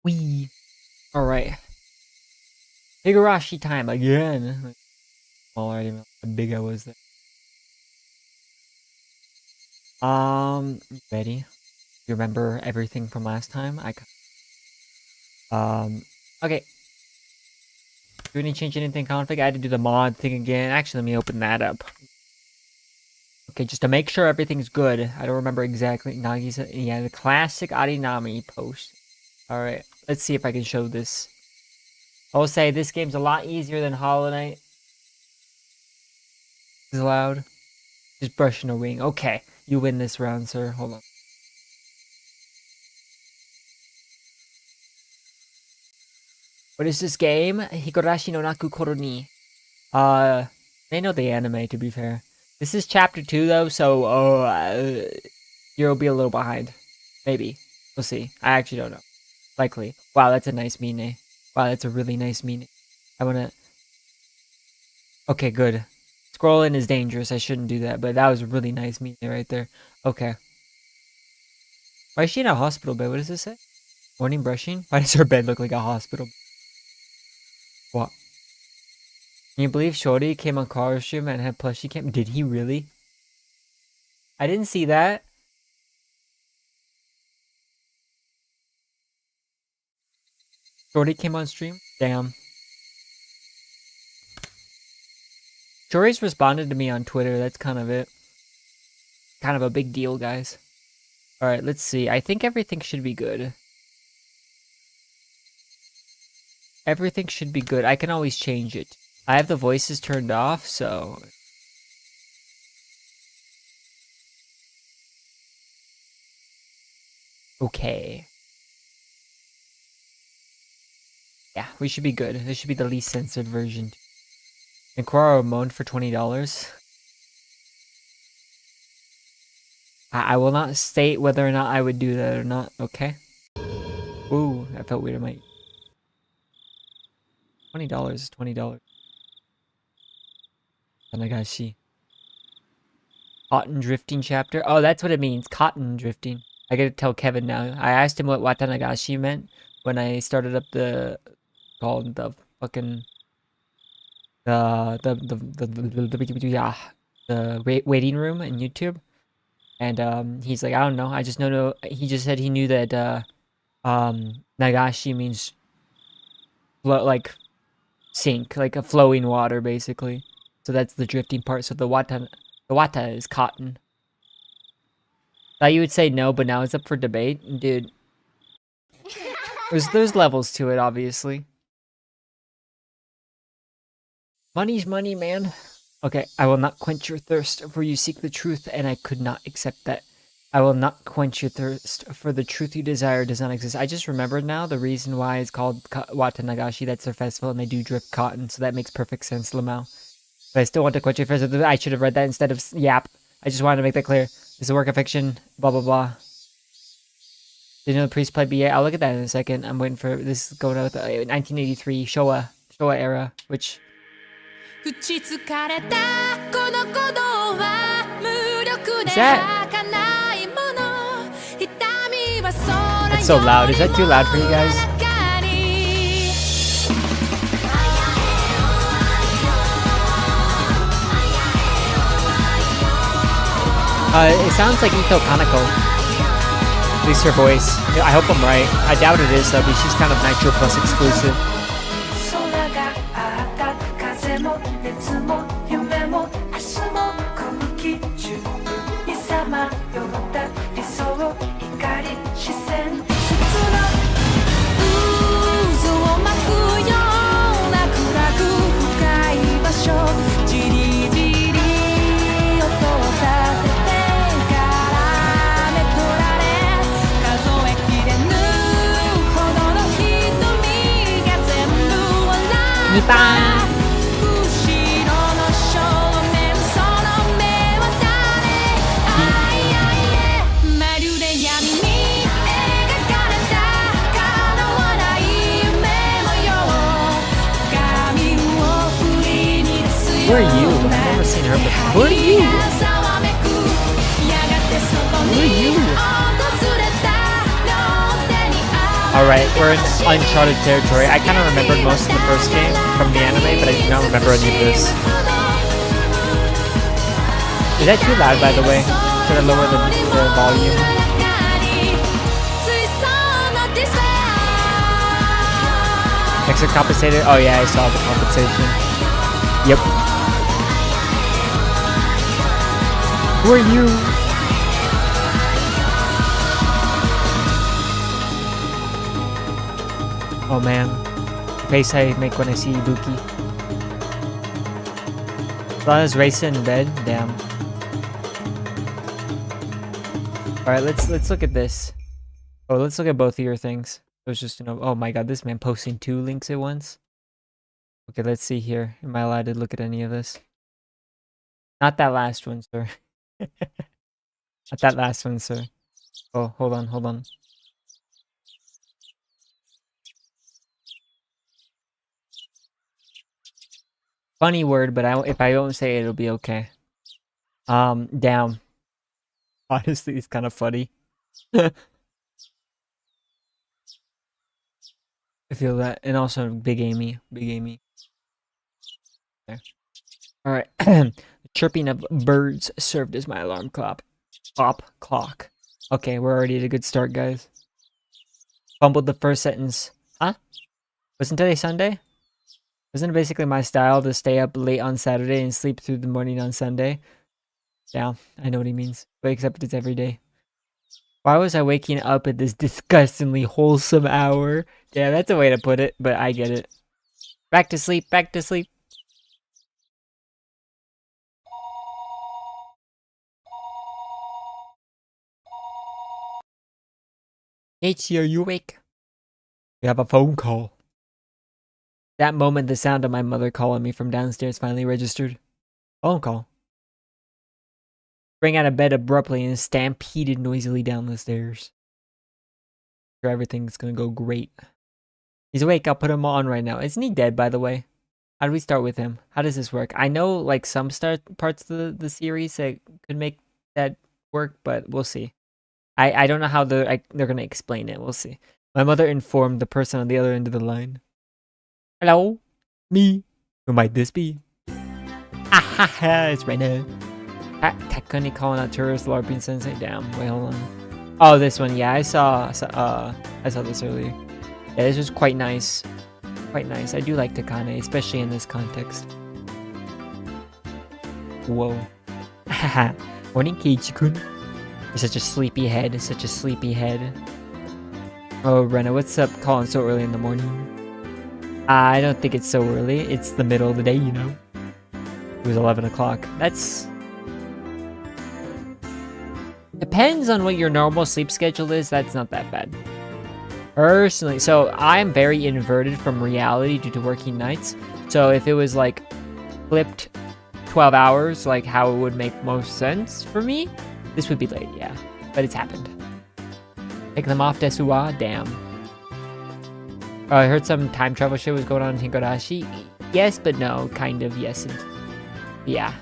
Wee. Alright. Higurashi time again. Already how big I was there. Ready? You remember everything from last time? Okay. Do we need to change anything config? I had to do the mod thing again. Actually, let me open that up. Okay, just to make sure everything's good. I don't remember exactly. Nagi's, yeah, the classic Arinami post. Alright, let's see if I can show this. I will say this game's a lot easier than Hollow Knight. Is loud. Just brushing a wing. Okay, you win this round, sir. Hold on. What is this game? Higurashi no Naku Koro ni. They know the anime, to be fair. This is chapter 2 though, so you'll be a little behind. Maybe. We'll see. I actually don't know. Likely. Wow, that's a nice mine. Wow, that's a really nice mine. I wanna... Okay, good. Scrolling is dangerous. I shouldn't do that, but that was a really nice mine right there. Okay. Why is she in a hospital bed? What does this say? Morning brushing? Why does her bed look like a hospital? What? Can you believe Shorty came on costume and had plushie cam? Did he really? I didn't see that. Shorty came on stream? Damn. Shorty's responded to me on Twitter. That's kind of it. Kind of a big deal, guys. Alright, let's see. I think everything should be good. Everything should be good. I can always change it. I have the voices turned off, so... Okay. Yeah, we should be good. This should be the least censored version. And Quaro moaned for $20. I will not state whether or not I would do that or not, okay? Ooh, that felt weird. I might... $20 is $20. Watanagashi. Cotton drifting chapter? Oh, that's what it means. Cotton drifting. I gotta tell Kevin now. I asked him what Watanagashi meant when I started up the... called the fucking... the waiting room in YouTube. And he's like, I don't know. I just know he just said he knew that Nagashi means like sink, like a flowing water basically. So that's the drifting part. So the wata is cotton. Thought you would say no, but now it's up for debate. Dude. There's levels to it, obviously. Money's money, man. Okay, I will not quench your thirst, for you seek the truth, and I could not accept that. I will not quench your thirst, for the truth you desire does not exist. I just remembered now the reason why it's called Watanagashi. That's their festival, and they do drift cotton, so that makes perfect sense, Lamau. But I still want to quench your thirst. I should have read that instead of yap. I just wanted to make that clear. This is a work of fiction, blah, blah, blah. Did you know the priest played BA? I'll look at that in a second. I'm waiting for this going out with 1983 Showa era, which... What's that? That's so loud. Is that too loud for you guys? It sounds like Ito Kaneko. At least her voice. I hope I'm right. I doubt it is though, but she's kind of Nitro Plus exclusive. Who are you? I've never seen her before. Who are you? Who are you? Alright, we're in uncharted territory. I kind of remembered most of the first game from the anime, but I do not remember any of this. Is that too loud, by the way? Should I lower the volume? Extra compensated? Oh yeah, I saw the compensation. Yep. Who are you? Oh man, the face I make when I see Ibuki. Lana's racing in bed. Damn. All right, let's look at this. Oh, let's look at both of your things. It was just oh my god, this man posting 2 links at once. Okay, let's see here. Am I allowed to look at any of this? Not that last one, sir. Not that last one, sir. Oh, hold on. Funny word, but if I don't say it, it'll be okay. Damn. Honestly, it's kind of funny. I feel that, and also Big Amy. There. All right. The chirping of birds served as my alarm clock. Okay, we're already at a good start, guys. Fumbled the first sentence. Huh? Wasn't today Sunday? Isn't it basically my style to stay up late on Saturday and sleep through the morning on Sunday? Yeah, I know what he means. But except it's every day. Why was I waking up at this disgustingly wholesome hour? Yeah, that's a way to put it, but I get it. Back to sleep. H, are you awake? We have a phone call. That moment, the sound of my mother calling me from downstairs finally registered. Phone call. Sprang out of bed abruptly and stampeded noisily down the stairs. Sure, everything's gonna go great. He's awake. I'll put him on right now. Isn't he dead, by the way? How do we start with him? How does this work? I know, like, some parts of the series that could make that work, but we'll see. I don't know how they're gonna explain it. We'll see. My mother informed the person on the other end of the line. Hello? Me? Who might this be? It's Rena. Takuni calling out tourist LARPing sensei. Damn, wait, hold on. Oh, this one, yeah, I saw this earlier. Yeah, this was quite nice. Quite nice. I do like Takane, especially in this context. Whoa. Morning, Keiichi-kun. You're such a sleepy head. Oh, Rena, what's up calling so early in the morning? I don't think it's so early. It's the middle of the day, you know. It was 11 o'clock. That's... Depends on what your normal sleep schedule is. That's not that bad. Personally, so I'm very inverted from reality due to working nights. So if it was like flipped 12 hours, like how it would make most sense for me, this would be late, yeah. But it's happened. Take them off, Desuwa. Damn. Oh, I heard some time travel shit was going on in Higurashi. Yes, but no. Kind of, yes. And yeah.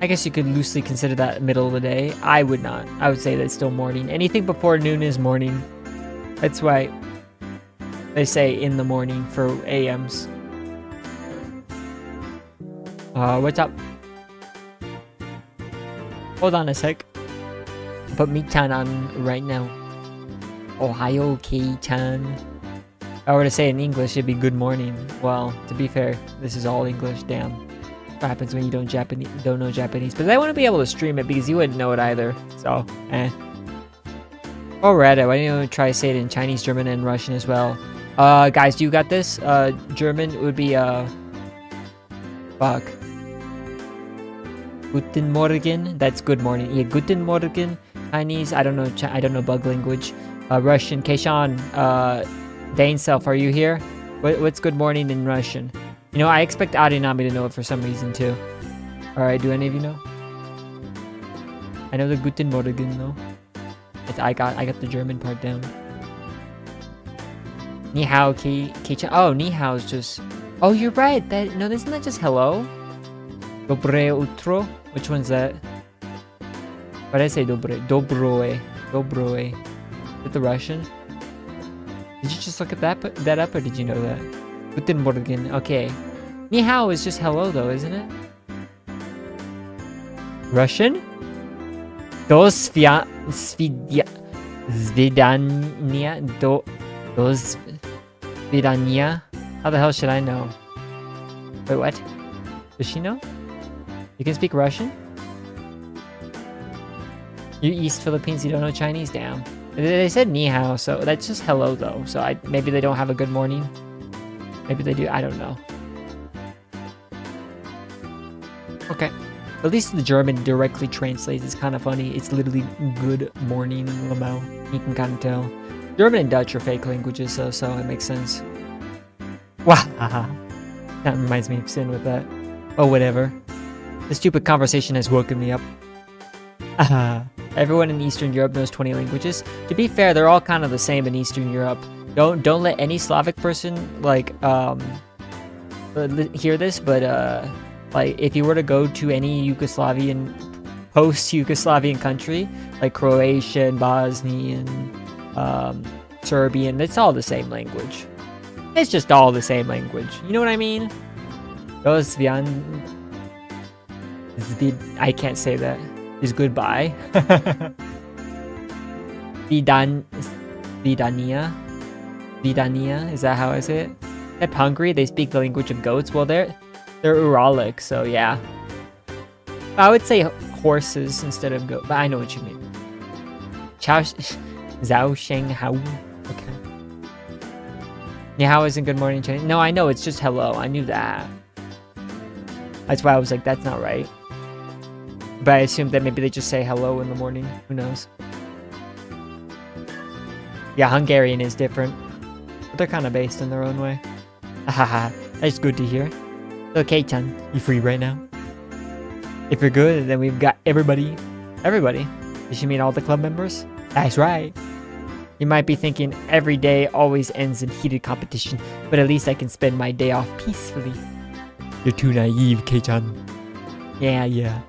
I guess you could loosely consider that middle of the day. I would not. I would say that's still morning. Anything before noon is morning. That's why they say in the morning for AMs. What's up? Hold on a sec. Put Mii-chan on right now. Ohayo, Kei-chan. If I were to say in English, it'd be good morning. Well, to be fair, this is all English. Damn. What happens when you don't know Japanese? But I want to be able to stream it because you wouldn't know it either. So, Alright, why don't you try to say it in Chinese, German, and Russian as well? Guys, do you got this? German would be, fuck. Guten Morgen. That's good morning. Yeah, Guten Morgen. Chinese, I don't know bug language. Russian, Keishan, Dane Self, are you here? What's good morning in Russian? You know, I expect Arinami to know it for some reason too. Alright, do any of you know? I know the Guten Morgen though. I got the German part down. Ni hao, Kei-chan. Oh, ni hao is just... Oh, you're right. Isn't that just hello? Dobre utro? Which one's that? What did I say dobre? Dobroe. Is it the Russian? Did you just look at that up, or did you know that? Guten Morgen. Okay. Ni hao is just hello, though, isn't it? Russian? Svidania. Svidania. How the hell should I know? Wait, what? Does she know? You can speak Russian? You East Philippines, you don't know Chinese? Damn. They said ni hao, so that's just hello, though. So maybe they don't have a good morning. Maybe they do. I don't know. Okay. At least the German directly translates. It's kind of funny. It's literally good morning, Lamau. You can kind of tell. German and Dutch are fake languages, though, so it makes sense. Wow. That reminds me of Sin with that. Oh, whatever. The stupid conversation has woken me up. Everyone in Eastern Europe knows 20 languages. To be fair, they're all kind of the same in Eastern Europe. Don't let any Slavic person like hear this, but like if you were to go to any post-Yugoslavian country like Croatian, Bosnian, Serbian, it's all the same language. It's just all the same language. You know what I mean? I can't say that. Is goodbye. Vidania, is that how I say it? At Hungary, they speak the language of goats. Well, they're Uralic, so yeah. I would say horses instead of goat, but I know what you mean. Zhao Sheng Hao. Okay. Ni hao isn't good morning Chinese. No, I know, it's just hello. I knew that. That's why I was like, that's not right. But I assumed that maybe they just say hello in the morning. Who knows? Yeah, Hungarian is different. But they're kind of based in their own way. Haha, that's good to hear. Okay, Chan, you free right now? If you're good, then we've got everybody. Everybody? Does she mean all the club members? That's right. You might be thinking every day always ends in heated competition, but at least I can spend my day off peacefully. You're too naive, K-chan. Yeah.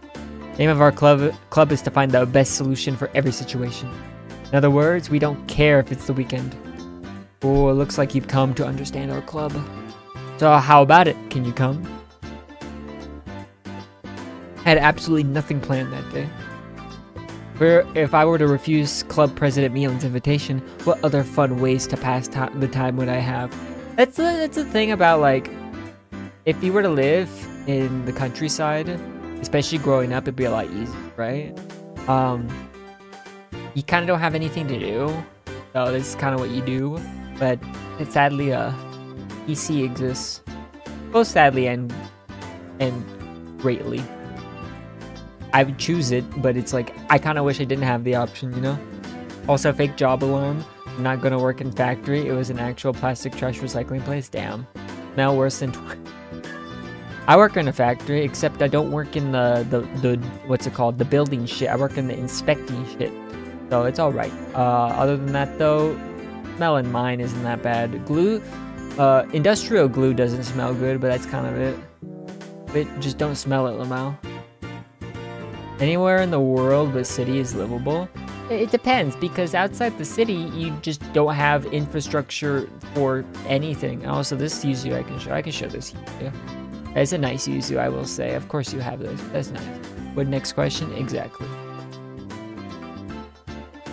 Name of our club is to find the best solution for every situation. In other words, we don't care if it's the weekend. Oh, it looks like you've come to understand our club. So how about it? Can you come? I had absolutely nothing planned that day. If I were to refuse Club President Milan's invitation, what other fun ways to pass the time would I have? That's the thing about, like, if you were to live in the countryside, especially growing up, it'd be a lot easier, right? You kind of don't have anything to do, so this is kind of what you do. But sadly, PC exists, both sadly and greatly. I would choose it, but it's like I kind of wish I didn't have the option, you know. Also, fake job alarm. I'm not gonna work in factory. It was an actual plastic trash recycling place. Damn, smell worse than. I work in a factory, except I don't work in the what's it called? The building shit. I work in the inspecting shit. So it's alright. Other than that though, smell in mine isn't that bad. Glue, industrial glue doesn't smell good, but that's kind of it. But just don't smell it, Lamau. Anywhere in the world but city is livable? It depends, because outside the city, you just don't have infrastructure for anything. Also, this yuzu I can show. I can show this yuzu. It's a nice yuzu, I will say. Of course you have this. That's nice. What next question? Exactly.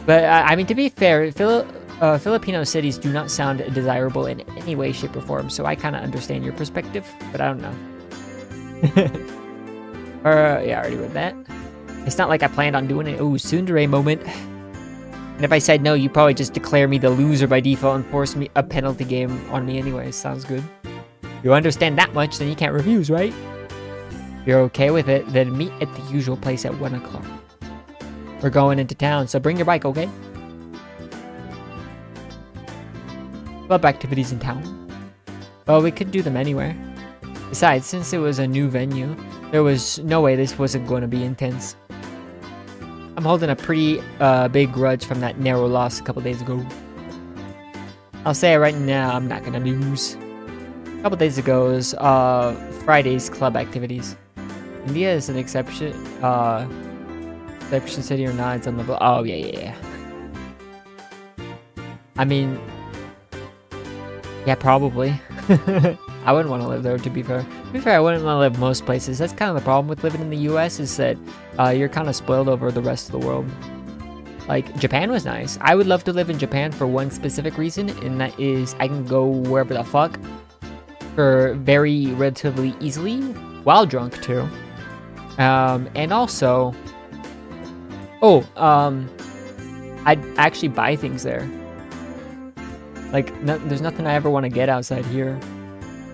But, I mean, to be fair, Filipino cities do not sound desirable in any way, shape, or form, so I kind of understand your perspective, but I don't know. Yeah, I already read that. It's not like I planned on doing it. Ooh, tsundere moment. And if I said no, you probably just declare me the loser by default and force me a penalty game on me anyway. Sounds good. You understand that much, then you can't refuse, right? If you're okay with it, then meet at the usual place at 1 o'clock. We're going into town, so bring your bike, okay? Club activities in town. Well, we could do them anywhere. Besides, since it was a new venue, there was no way this wasn't going to be intense. I'm holding a pretty big grudge from that narrow loss a couple days ago. I'll say it right now, I'm not gonna lose. A couple days ago was Friday's club activities. India is an exception. Exception city or not? It's on the. Oh yeah. I mean, Yeah, probably. I wouldn't want to live there, to be fair. To be fair, I wouldn't want to live most places. That's kind of the problem with living in the US is that you're kind of spoiled over the rest of the world. Like, Japan was nice. I would love to live in Japan for one specific reason, and that is I can go wherever the fuck for very relatively easily, while drunk too. And also, I'd actually buy things there. Like, there's nothing I ever want to get outside here.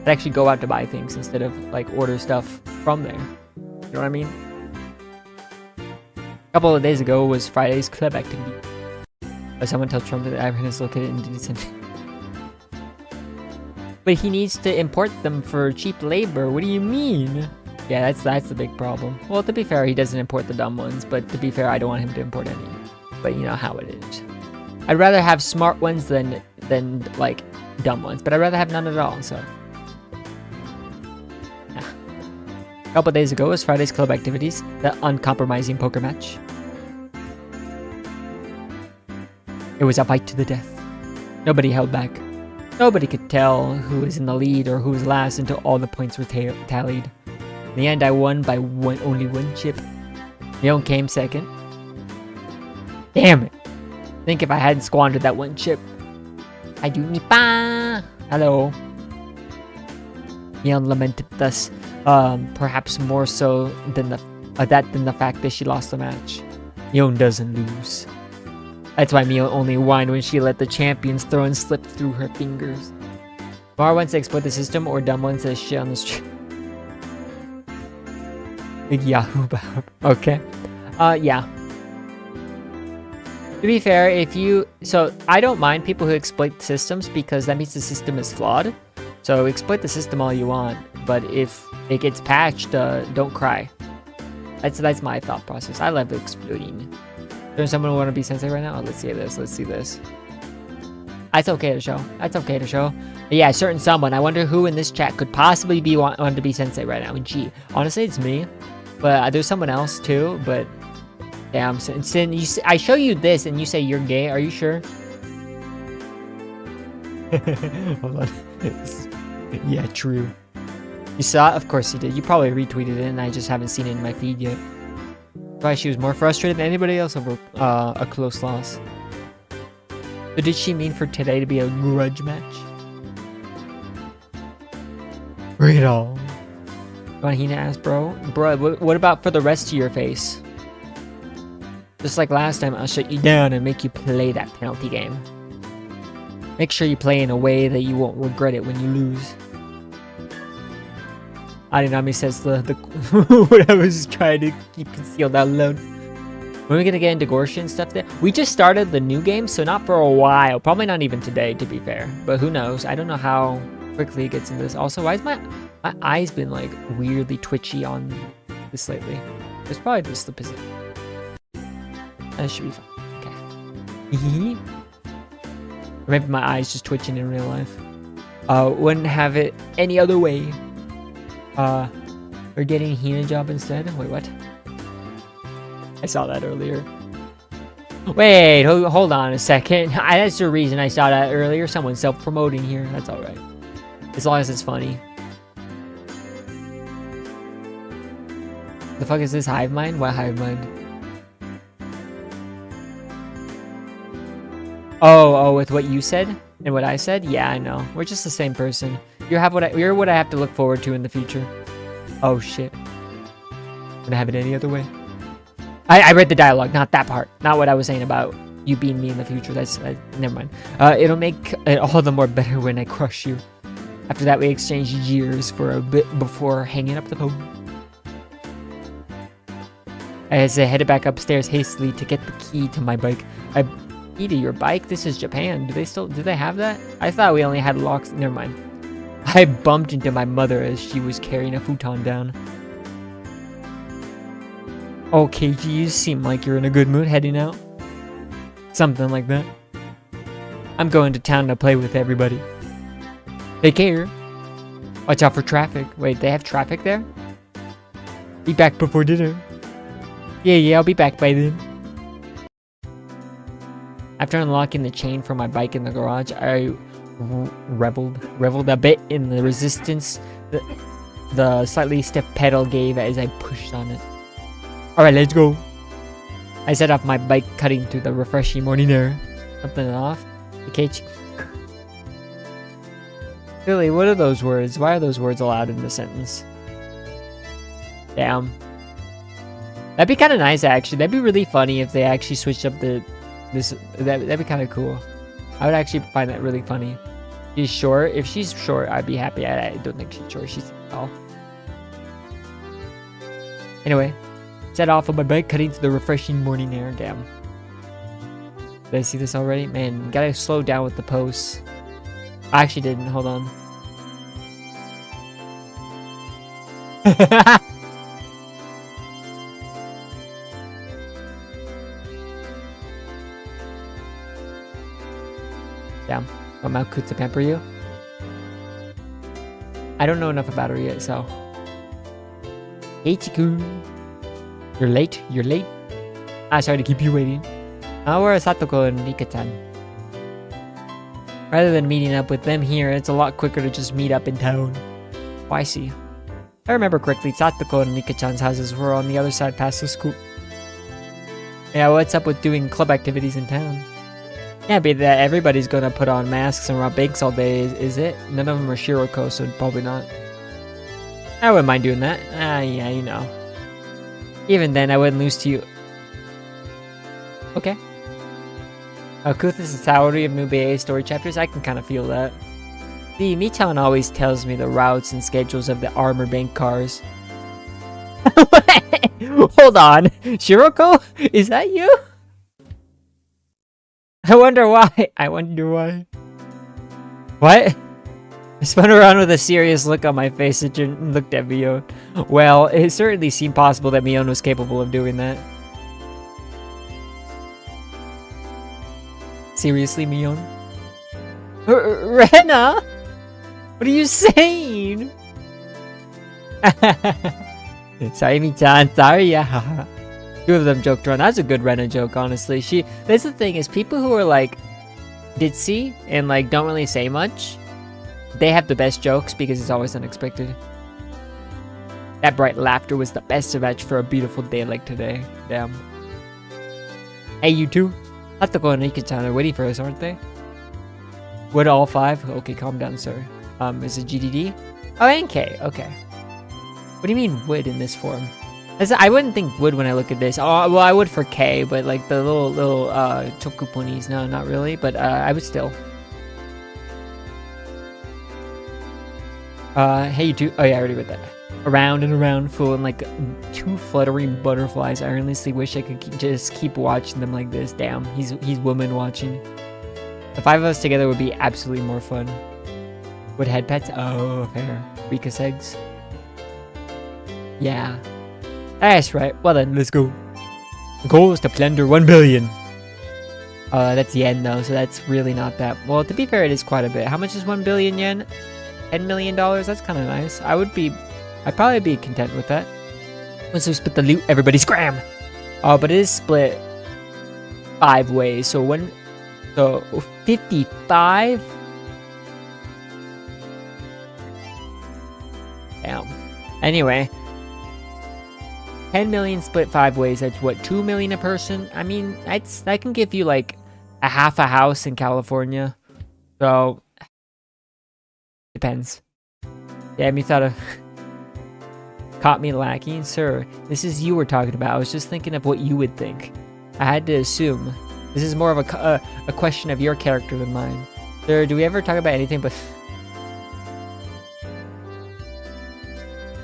I'd actually go out to buy things instead of, like, order stuff from there. You know what I mean? A couple of days ago was Friday's club activity. Someone tells Trump that Iran is located in decent. But he needs to import them for cheap labor. What do you mean? Yeah, that's the big problem. Well, to be fair, he doesn't import the dumb ones, but to be fair, I don't want him to import any. But you know how it is. I'd rather have smart ones than like dumb ones, but I'd rather have none at all. So, yeah. A couple days ago was Friday's club activities, the uncompromising poker match. It was a fight to the death. Nobody held back. Nobody could tell who was in the lead or who was last until all the points were tallied. In the end, I won by only one chip. Leon came second. Damn it! Think if I hadn't squandered that one chip. I do nipa. Hello. Leon lamented thus, perhaps more so than the fact that she lost the match. Leon doesn't lose. That's why Mio only whined when she let the champion's throne slip through her fingers. Mar wants to exploit the system, or dumb one says shit on the street. Big Yahoo about. Okay. Yeah. To be fair, so I don't mind people who exploit systems because that means the system is flawed. So exploit the system all you want, but if it gets patched, don't cry. That's my thought process. I love exploiting. There's someone who want to be sensei right now? Oh, let's see this. Let's see this. That's okay to show. That's okay to show. But yeah, certain someone. I wonder who in this chat could possibly be wanting to be sensei right now. And gee, honestly, it's me. But there's someone else too. But damn, Sin, I show you this and you say you're gay. Are you sure? Hold on. Yeah, true. You saw it? Of course you did. You probably retweeted it and I just haven't seen it in my feed yet. Why she was more frustrated than anybody else over a close loss. So did she mean for today to be a grudge match? Bring it on. Hina asked, bro, what about for the rest of your face? Just like last time, I'll shut you down and make you play that penalty game. Make sure you play in a way that you won't regret it when you lose. Arinami says the what I was trying to keep concealed out loud. When are we gonna get into Gorshin stuff there? We just started the new game, so not for a while. Probably not even today, to be fair. But who knows? I don't know how quickly it gets into this. Also, why is my eyes been like weirdly twitchy on this lately? It's probably just the position. That should be fine. Okay. Or maybe my eyes just twitching in real life. Wouldn't have it any other way. We're getting a Hina job instead? Wait, what? I saw that earlier. Wait, hold on a second. That's the reason I saw that earlier. Someone's self-promoting here. That's alright. As long as it's funny. The fuck is this hive mind? What hive mind? Oh, with what you said and what I said? Yeah, I know. We're just the same person. You're what I have to look forward to in the future. Oh shit. Gonna have it any other way? I read the dialogue, not that part. Not what I was saying about you being me in the future. That's never mind. It'll make it all the more better when I crush you. After that, we exchange years for a bit before hanging up the phone. As I headed back upstairs hastily to get the key to my bike. Key to your bike? This is Japan. Do they have that? I thought we only had locks. Never mind. I bumped into my mother as she was carrying a futon down. Okay, you seem like you're in a good mood heading out. Something like that. I'm going to town to play with everybody. Take care. Watch out for traffic. Wait, they have traffic there? Be back before dinner. Yeah, I'll be back by then. After unlocking the chain for my bike in the garage, I reveled a bit in the resistance the slightly stiff pedal gave as I pushed on it. Alright, let's go. I set off my bike, cutting through the refreshing morning air. Something off. Okay. Really, what are those words? Why are those words allowed in the sentence? Damn. That'd be kind of nice, actually. That'd be really funny if they actually switched up this. That'd be kind of cool. I would actually find that really funny. She's short. If she's short, I'd be happy. I don't think she's short. She's tall. Anyway, set off on my bike, cutting through the refreshing morning air. Damn. Did I see this already? Man, gotta slow down with the posts. I actually didn't. Hold on. Damn. Want Malkut to pamper you? I don't know enough about her yet, so. Hey, Chiku. You're late. You're late. Ah, sorry to keep you waiting. Where are Satoko and Rika-chan? Rather than meeting up with them here, it's a lot quicker to just meet up in town. Oh, I see. If I remember correctly, Satoko and Rika-chan's houses were on the other side past the school. Yeah, what's up with doing club activities in town? Can't be that everybody's gonna put on masks and rob banks all day, is it? None of them are Shiroko, so probably not. I wouldn't mind doing that. Ah, yeah, you know. Even then, I wouldn't lose to you. Okay. Kuth's salary of Nube story chapters, I can kind of feel that. See, Michan always tells me the routes and schedules of the armored bank cars. Hold on. Shiroko? Is that you? I wonder why. I wonder why. What? I spun around with a serious look on my face and looked at Mion. Well, it certainly seemed possible that Mion was capable of doing that. Seriously, Mion? Rena? What are you saying? Sorry, Michan. Sorry, yeah. Two of them joked around. That's a good Rena joke, honestly. That's the thing, is people who are like ditzy and like don't really say much, they have the best jokes because it's always unexpected. That bright laughter was the best match for a beautiful day like today. Damn. Hey, you two. Satoko and Rika-chan are waiting for us, aren't they? What, all five? Okay, calm down, sir. Is it GDD? Oh, NK. Okay. What do you mean wood in this form? I wouldn't think wood when I look at this. Oh, well, I would for K, but like the little chokuponis, no, not really. But I would still. Hey, you two. Oh yeah, I already read that. Around and around, fooling like two fluttering butterflies. I earnestly wish I could just keep watching them like this. Damn, he's woman watching. The five of us together would be absolutely more fun. Would head pets? Oh, fair. Rika's eggs. Yeah. That's right. Well then, let's go. The goal is to plunder 1 billion. That's yen though, so that's really not that. Well, to be fair, it is quite a bit. How much is 1 billion yen? $10 million? That's kind of nice. I'd probably be content with that. Once we split the loot, everybody scram! Oh, but it is split 5 ways. So 55? Damn. Anyway. 10 million split 5 ways, that's what, 2 million a person? I mean, that can give you like a half a house in California. So, depends. Damn, you thought of... Caught me lacking? Sir, this is you we're talking about. I was just thinking of what you would think. I had to assume. This is more of a question of your character than mine. Sir, do we ever talk about anything but...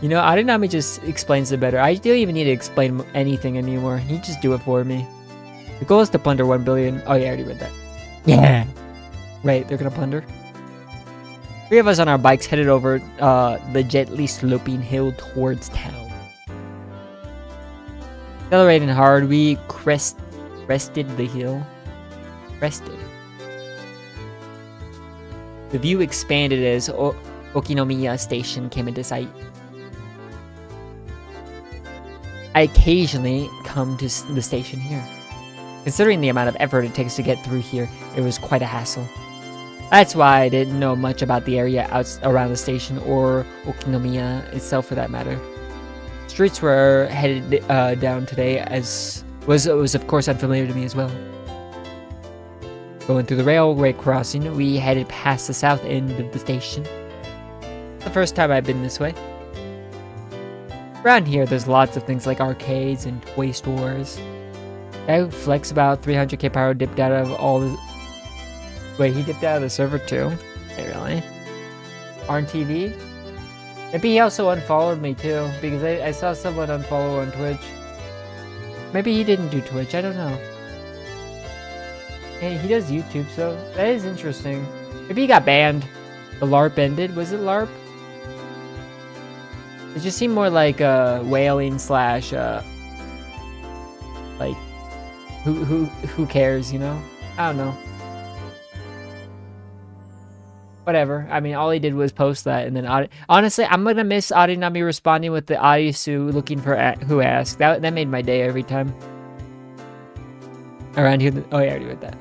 You know, Arinami just explains it better. I don't even need to explain anything anymore. He just do it for me. The goal is to plunder 1 billion. Oh yeah, I already read that. Yeah. Right, they're gonna plunder. 3 of us on our bikes headed over the gently sloping hill towards town. Accelerating hard, we crested the hill. Crested. The view expanded as Okinomiya Station came into sight. I occasionally come to the station here. Considering the amount of effort it takes to get through here, it was quite a hassle. That's why I didn't know much about the area around the station or Okinomiya itself for that matter. Streets were headed down today as was of course unfamiliar to me as well. Going through the railway crossing, we headed past the south end of the station. The first time I've been this way. Around here, there's lots of things like arcades and toy stores. Guy who flex about 300k power dipped out of all the... Wait, he dipped out of the server too? Wait, really? On TV? Maybe he also unfollowed me too, because I saw someone unfollow on Twitch. Maybe he didn't do Twitch, I don't know. Hey, he does YouTube, so that is interesting. Maybe he got banned. The LARP ended. Was it LARP? It just seemed more like whaling slash like who cares, you know? I don't know. Whatever. I mean, all he did was post that, and then honestly, I'm gonna miss Arinami responding with the Arisu looking for who asked. That made my day every time. Around here, oh yeah, I already read that.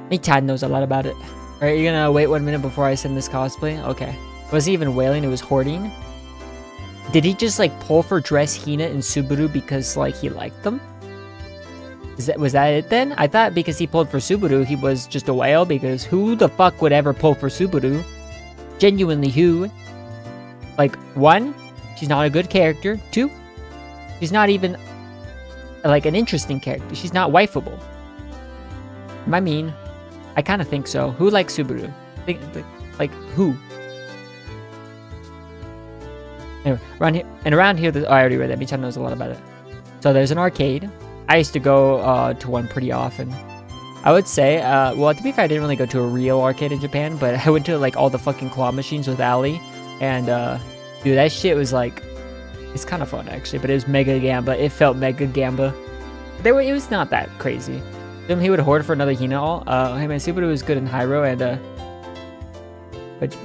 Michan knows a lot about it. Alright, you're gonna wait 1 minute before I send this cosplay? Okay. It wasn't even whaling, it was hoarding. Did he just like pull for dress Hina and Subaru because like he liked them? Was that it then? I thought because he pulled for Subaru, he was just a whale, because who the fuck would ever pull for Subaru? Genuinely, who? Like, 1, she's not a good character. 2, she's not even like an interesting character. She's not wifeable. I mean, I kind of think so. Who likes Subaru? Like, who? Anyway, around here, oh, I already read that. Michan knows a lot about it. So there's an arcade. I used to go to one pretty often. I would say, well, to be fair, I didn't really go to a real arcade in Japan, but I went to like all the fucking claw machines with Ali, and dude, that shit was like, it's kind of fun actually, but it was mega gamba. It felt mega gamba. It was not that crazy. Then he would hoard for another Hina all. Hey man, Subaru was good in Hyro, and but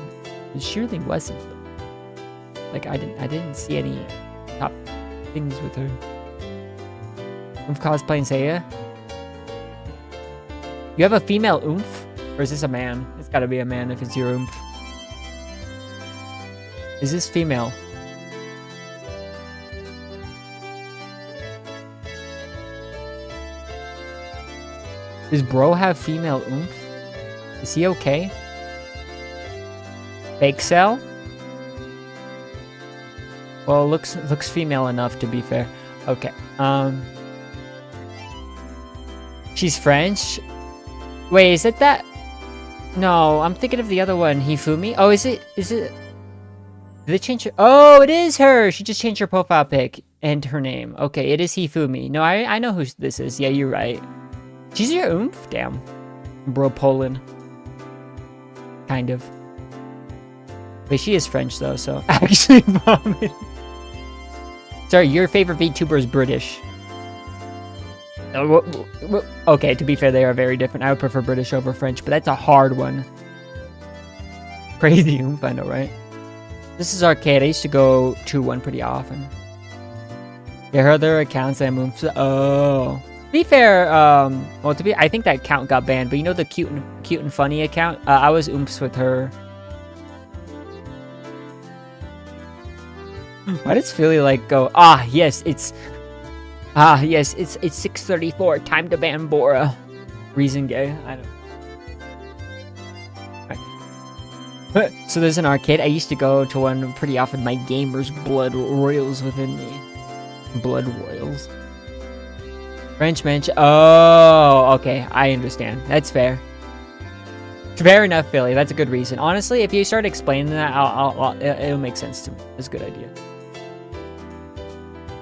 it surely wasn't. Like I didn't see any top things with her. Oomph cosplaying Seiya. You have a female Oomph? Or is this a man? It's gotta be a man if it's your Oomph. Is this female? Does bro have female Oomph? Is he okay? Fake cell? Well, looks female enough to be fair. Okay. She's French. Wait, is it that? No, I'm thinking of the other one, Hifumi. Oh, is it? Did they change her? Oh, it is her. She just changed her profile pic and her name. Okay, it is Hifumi. No, I know who this is. Yeah, you're right. She's your Oomph? Damn. Bro, Poland. Kind of. Wait, she is French though, so actually vomit. Sorry, your favorite VTuber is British. Okay, to be fair, they are very different. I would prefer British over French, but that's a hard one. Crazy Oomph, I know, right? This is arcade. I used to go to one pretty often. Yeah, her other accounts I'm Oomph. Oh. To be fair, well, I think that account got banned, but you know the cute and funny account? I was Oomphs with her. Why does Philly like go, yes, it's 6:34, time to ban Bora. Reason gay, I don't know. Right. So there's an arcade. I used to go to one pretty often. My gamer's blood royals within me. Blood royals. French mensch. Oh, okay. I understand. That's fair. Fair enough, Philly. That's a good reason. Honestly, if you start explaining that, it'll make sense to me. That's a good idea.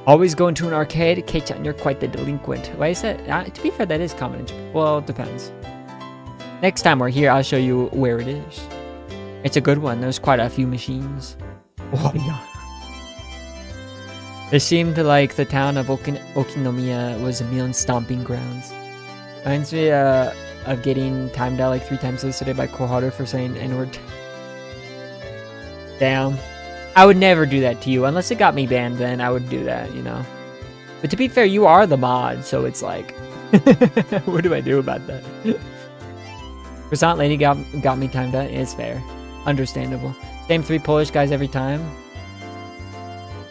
Always going to an arcade? K-chan, you're quite the delinquent. Why is that? To be fair, that is common in Japan. Well, it depends. Next time we're here, I'll show you where it is. It's a good one. There's quite a few machines. Oh, yeah. It seemed like the town of Okinomiya was a million stomping grounds. Reminds me of getting timed out like 3 times yesterday by Koharu for saying N-word. Damn. I would never do that to you. Unless it got me banned, then I would do that, you know. But to be fair, you are the mod, so it's like... what do I do about that? Croissant lady got me timed out. It's fair. Understandable. Same 3 Polish guys every time.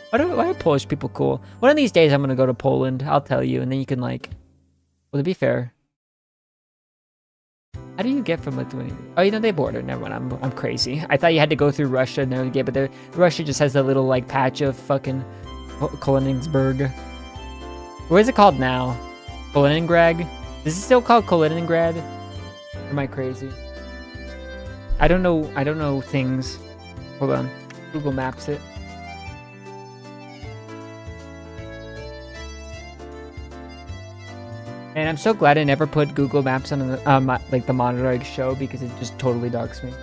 Why are Polish people cool? One of these days I'm gonna go to Poland. I'll tell you, and then you can like. Well, to be fair, how do you get from Lithuania? Oh, you know they border. Never mind. I'm crazy. I thought you had to go through Russia and navigate, but Russia just has a little like patch of fucking Kaliningrad. What is it called now? Kaliningrad? Is it still called Kaliningrad? Or am I crazy? I don't know things. Hold on. Google Maps it. And I'm so glad I never put Google Maps on the, like the monitor I show because it just totally dogs me.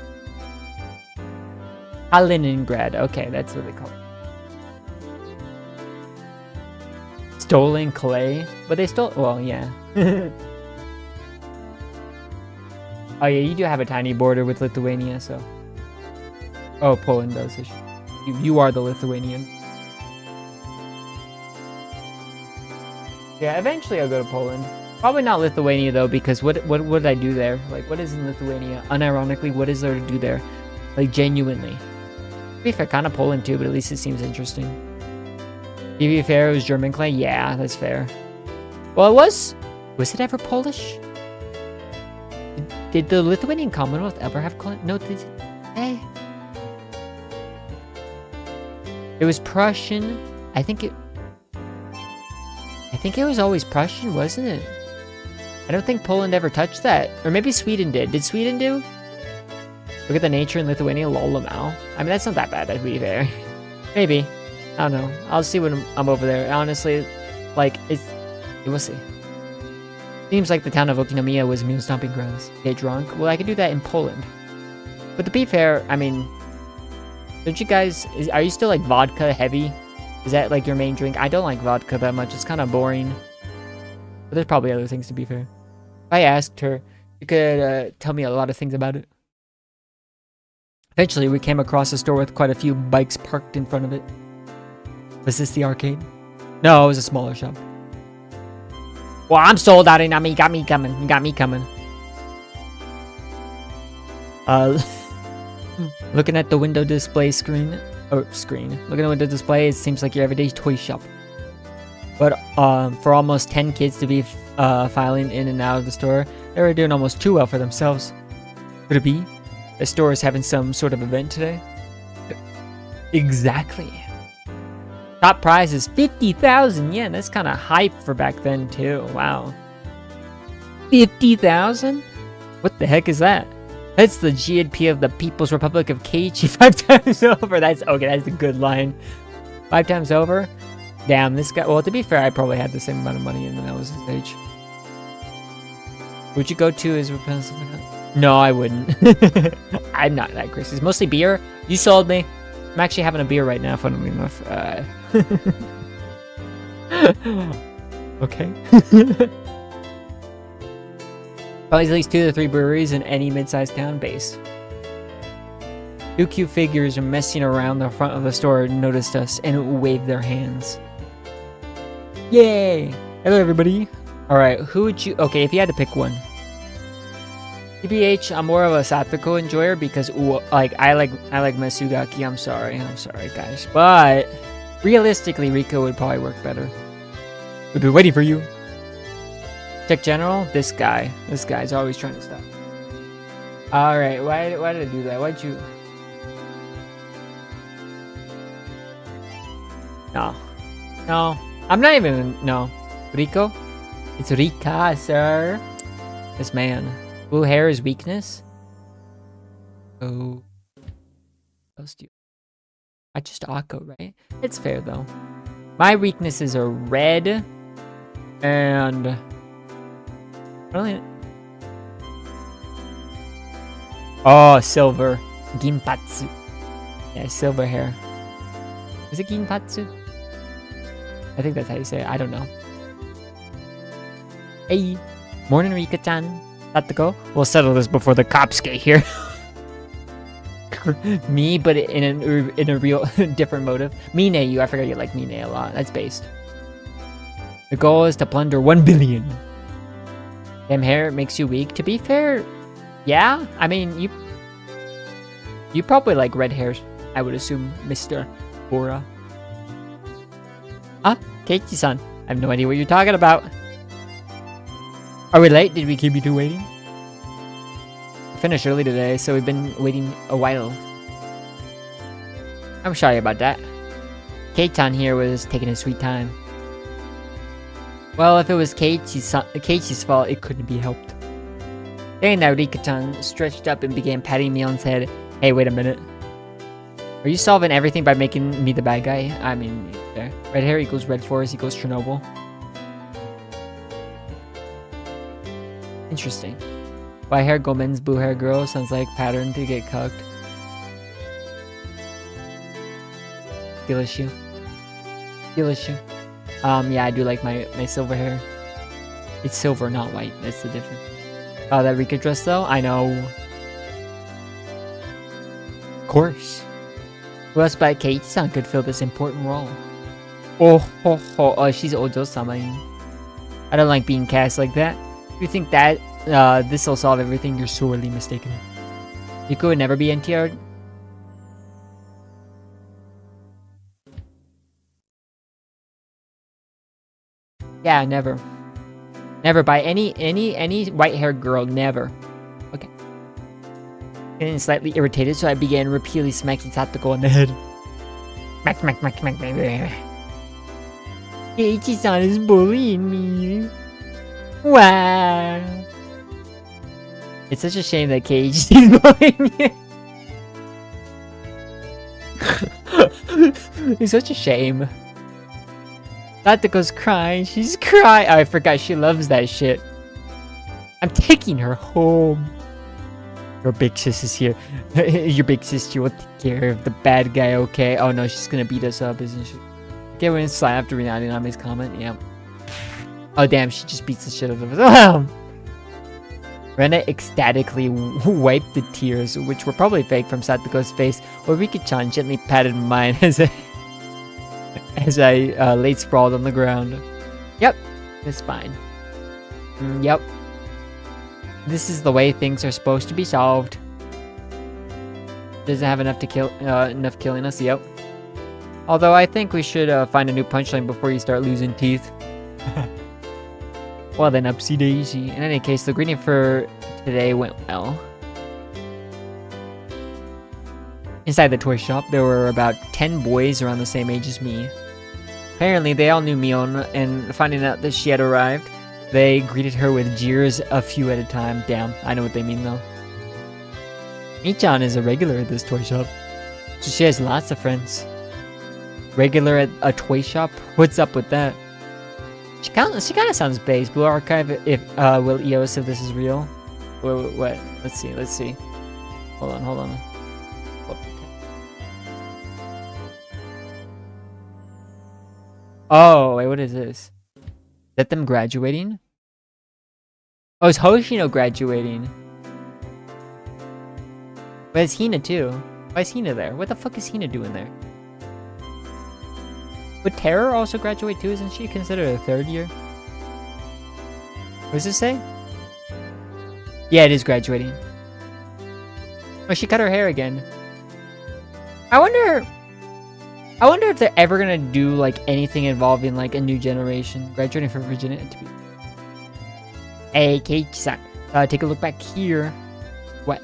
Kaliningrad. Okay, that's what they call it. Stolen clay? But they stole... Well, yeah. Oh, yeah, you do have a tiny border with Lithuania, so... Oh, Poland does. You are the Lithuanian. Yeah, eventually I'll go to Poland. Probably not Lithuania, though, because what did I do there? Like, what is in Lithuania? Unironically, what is there to do there? Like, genuinely. To be fair, kind of Poland, too, but at least it seems interesting. To be fair, it was German clay? Yeah, that's fair. Well, it was... Was it ever Polish? Did the Lithuanian Commonwealth ever have clay? No, did it? Eh. It was Prussian. I think it was always Prussian, wasn't it? I don't think Poland ever touched that. Or maybe Sweden did. Did Sweden do? Look at the nature in Lithuania, lol. I mean, that's not that bad, to be fair. Maybe. I don't know. I'll see when I'm over there. Honestly, like, we'll see. Seems like the town of Okinomiya was mule stomping grounds. Get drunk? Well, I could do that in Poland. But to be fair, I mean, don't you guys... Are you still, like, vodka heavy? Is that, like, your main drink? I don't like vodka that much. It's kind of boring. But there's probably other things, to be fair. If I asked her, she could tell me a lot of things about it. Eventually, we came across a store with quite a few bikes parked in front of it. Was this the arcade? No, it was a smaller shop. Well, I'm sold out, and you got me coming. You got me coming. Looking at the window display screen. Looking at the window display, it seems like your everyday toy shop. But for almost 10 kids to be filing in and out of the store, they were doing almost too well for themselves. Could it be? The store is having some sort of event today? Exactly. Top prize is 50,000 yen. That's kind of hype for back then, too. Wow. 50,000? What the heck is that? That's the GNP of the People's Republic of Keiichi 5 times over. That's okay. That's a good line. 5 times over? Damn, this guy... Well, to be fair, I probably had the same amount of money when I was his age. Would you go to his... No, I wouldn't. I'm not that crazy. It's mostly beer. You sold me. I'm actually having a beer right now, funnily enough. Okay. Probably at least 2 to 3 breweries in any mid-sized town base. 2 cute figures are messing around the front of the store noticed us and waved their hands. Yay! Hello, everybody. Alright, who would you... Okay, if you had to pick one. TBH, I'm more of a Satoko enjoyer because, like, I like Masugaki. I'm sorry, guys. But, realistically, Riko would probably work better. We've been waiting for you. Tech General, this guy's always trying to stop. Alright, why did I do that? Why'd you... No, I'm not even... No. Riko? It's Rika, sir. This man. Blue hair is weakness? Oh. I just Akko, right? It's fair, though. My weaknesses are red and... Really? Oh, silver. Ginpatsu. Yeah, silver hair. Is it Ginpatsu? I think that's how you say it. I don't know. Hey. Morning, Rika-chan. Got to go? We'll settle this before the cops get here. Me, but in a real different motive. Mine, I forgot you like Mine a lot. That's based. The goal is to plunder 1 billion. Damn hair makes you weak. To be fair, Yeah? I mean, you probably like red hair, I would assume, Mr. Bora. Huh? Keiichi-san. I have no idea what you're talking about. Are we late? Did we keep you two waiting? We finished early today, so we've been waiting a while. I'm sorry about that. Keitan here was taking his sweet time. Well, if it was Keiichi's fault, it couldn't be helped. Saying that, Rika-chan stretched up and began patting me on his head. Hey, wait a minute. Are you solving everything by making me the bad guy? I mean, there. Red hair equals red forest equals Chernobyl. Interesting. White hair go men's blue hair girl sounds like pattern to get cucked. Skill issue. Skill issue. Yeah, I do like my silver hair. It's silver, not white. That's the difference. Oh, that Rika dress though? I know. Of course. Who else but Keiichi-san could fill this important role? Oh, she's Ojo-sama. I don't like being cast like that. If you think that this will solve everything, you're sorely mistaken. Yuko would never be NTR'd. Yeah, never. Never by any white-haired girl, never. Okay. Getting slightly irritated, so I began repeatedly smacking Satoko on the head. Smack. Keiichi-san is bullying me. Wow. It's such a shame that Keiichi is bullying me. It's such a shame. Satoko's crying. She's crying. Oh, I forgot she loves that shit. I'm taking her home. Your big sis is here. Your big sister will take care of the bad guy, okay? Oh no, she's gonna beat us up, isn't she? Okay, we're gonna slide after Rinari-Nami's comment. Yeah. Oh damn, she just beats the shit out of us. Rena ecstatically wiped the tears, which were probably fake, from Satoko's face, while Rika-chan gently patted mine as I laid sprawled on the ground. Yep, it's fine. Yep. This is the way things are supposed to be solved. Doesn't have enough to kill, enough killing us. Yep. Although I think we should find a new punchline before you start losing teeth. Well then, upsy daisy. In any case, the greeting for today went well. Inside the toy shop, there were about 10 boys around the same age as me. Apparently, they all knew Mion, and finding out that she had arrived, they greeted her with jeers, a few at a time. Damn, I know what they mean though. Mi-chan is a regular at this toy shop, so she has lots of friends. Regular at a toy shop? What's up with that? She kind of sounds base. Blue Archive, if will EOS if this is real. What? Let's see. Hold on. Oh, wait, what is this? Is that them graduating? Oh, it's Hoshino graduating. But it's Hina too. Why is Hina there? What the fuck is Hina doing there? Would Terror also graduate too? Isn't she considered a third year? What does it say? Yeah, it is graduating. Oh, she cut her hair again. I wonder if they're ever gonna do like anything involving like a new generation graduating from virginity. Hey, Keiichi-san, take a look back here. What?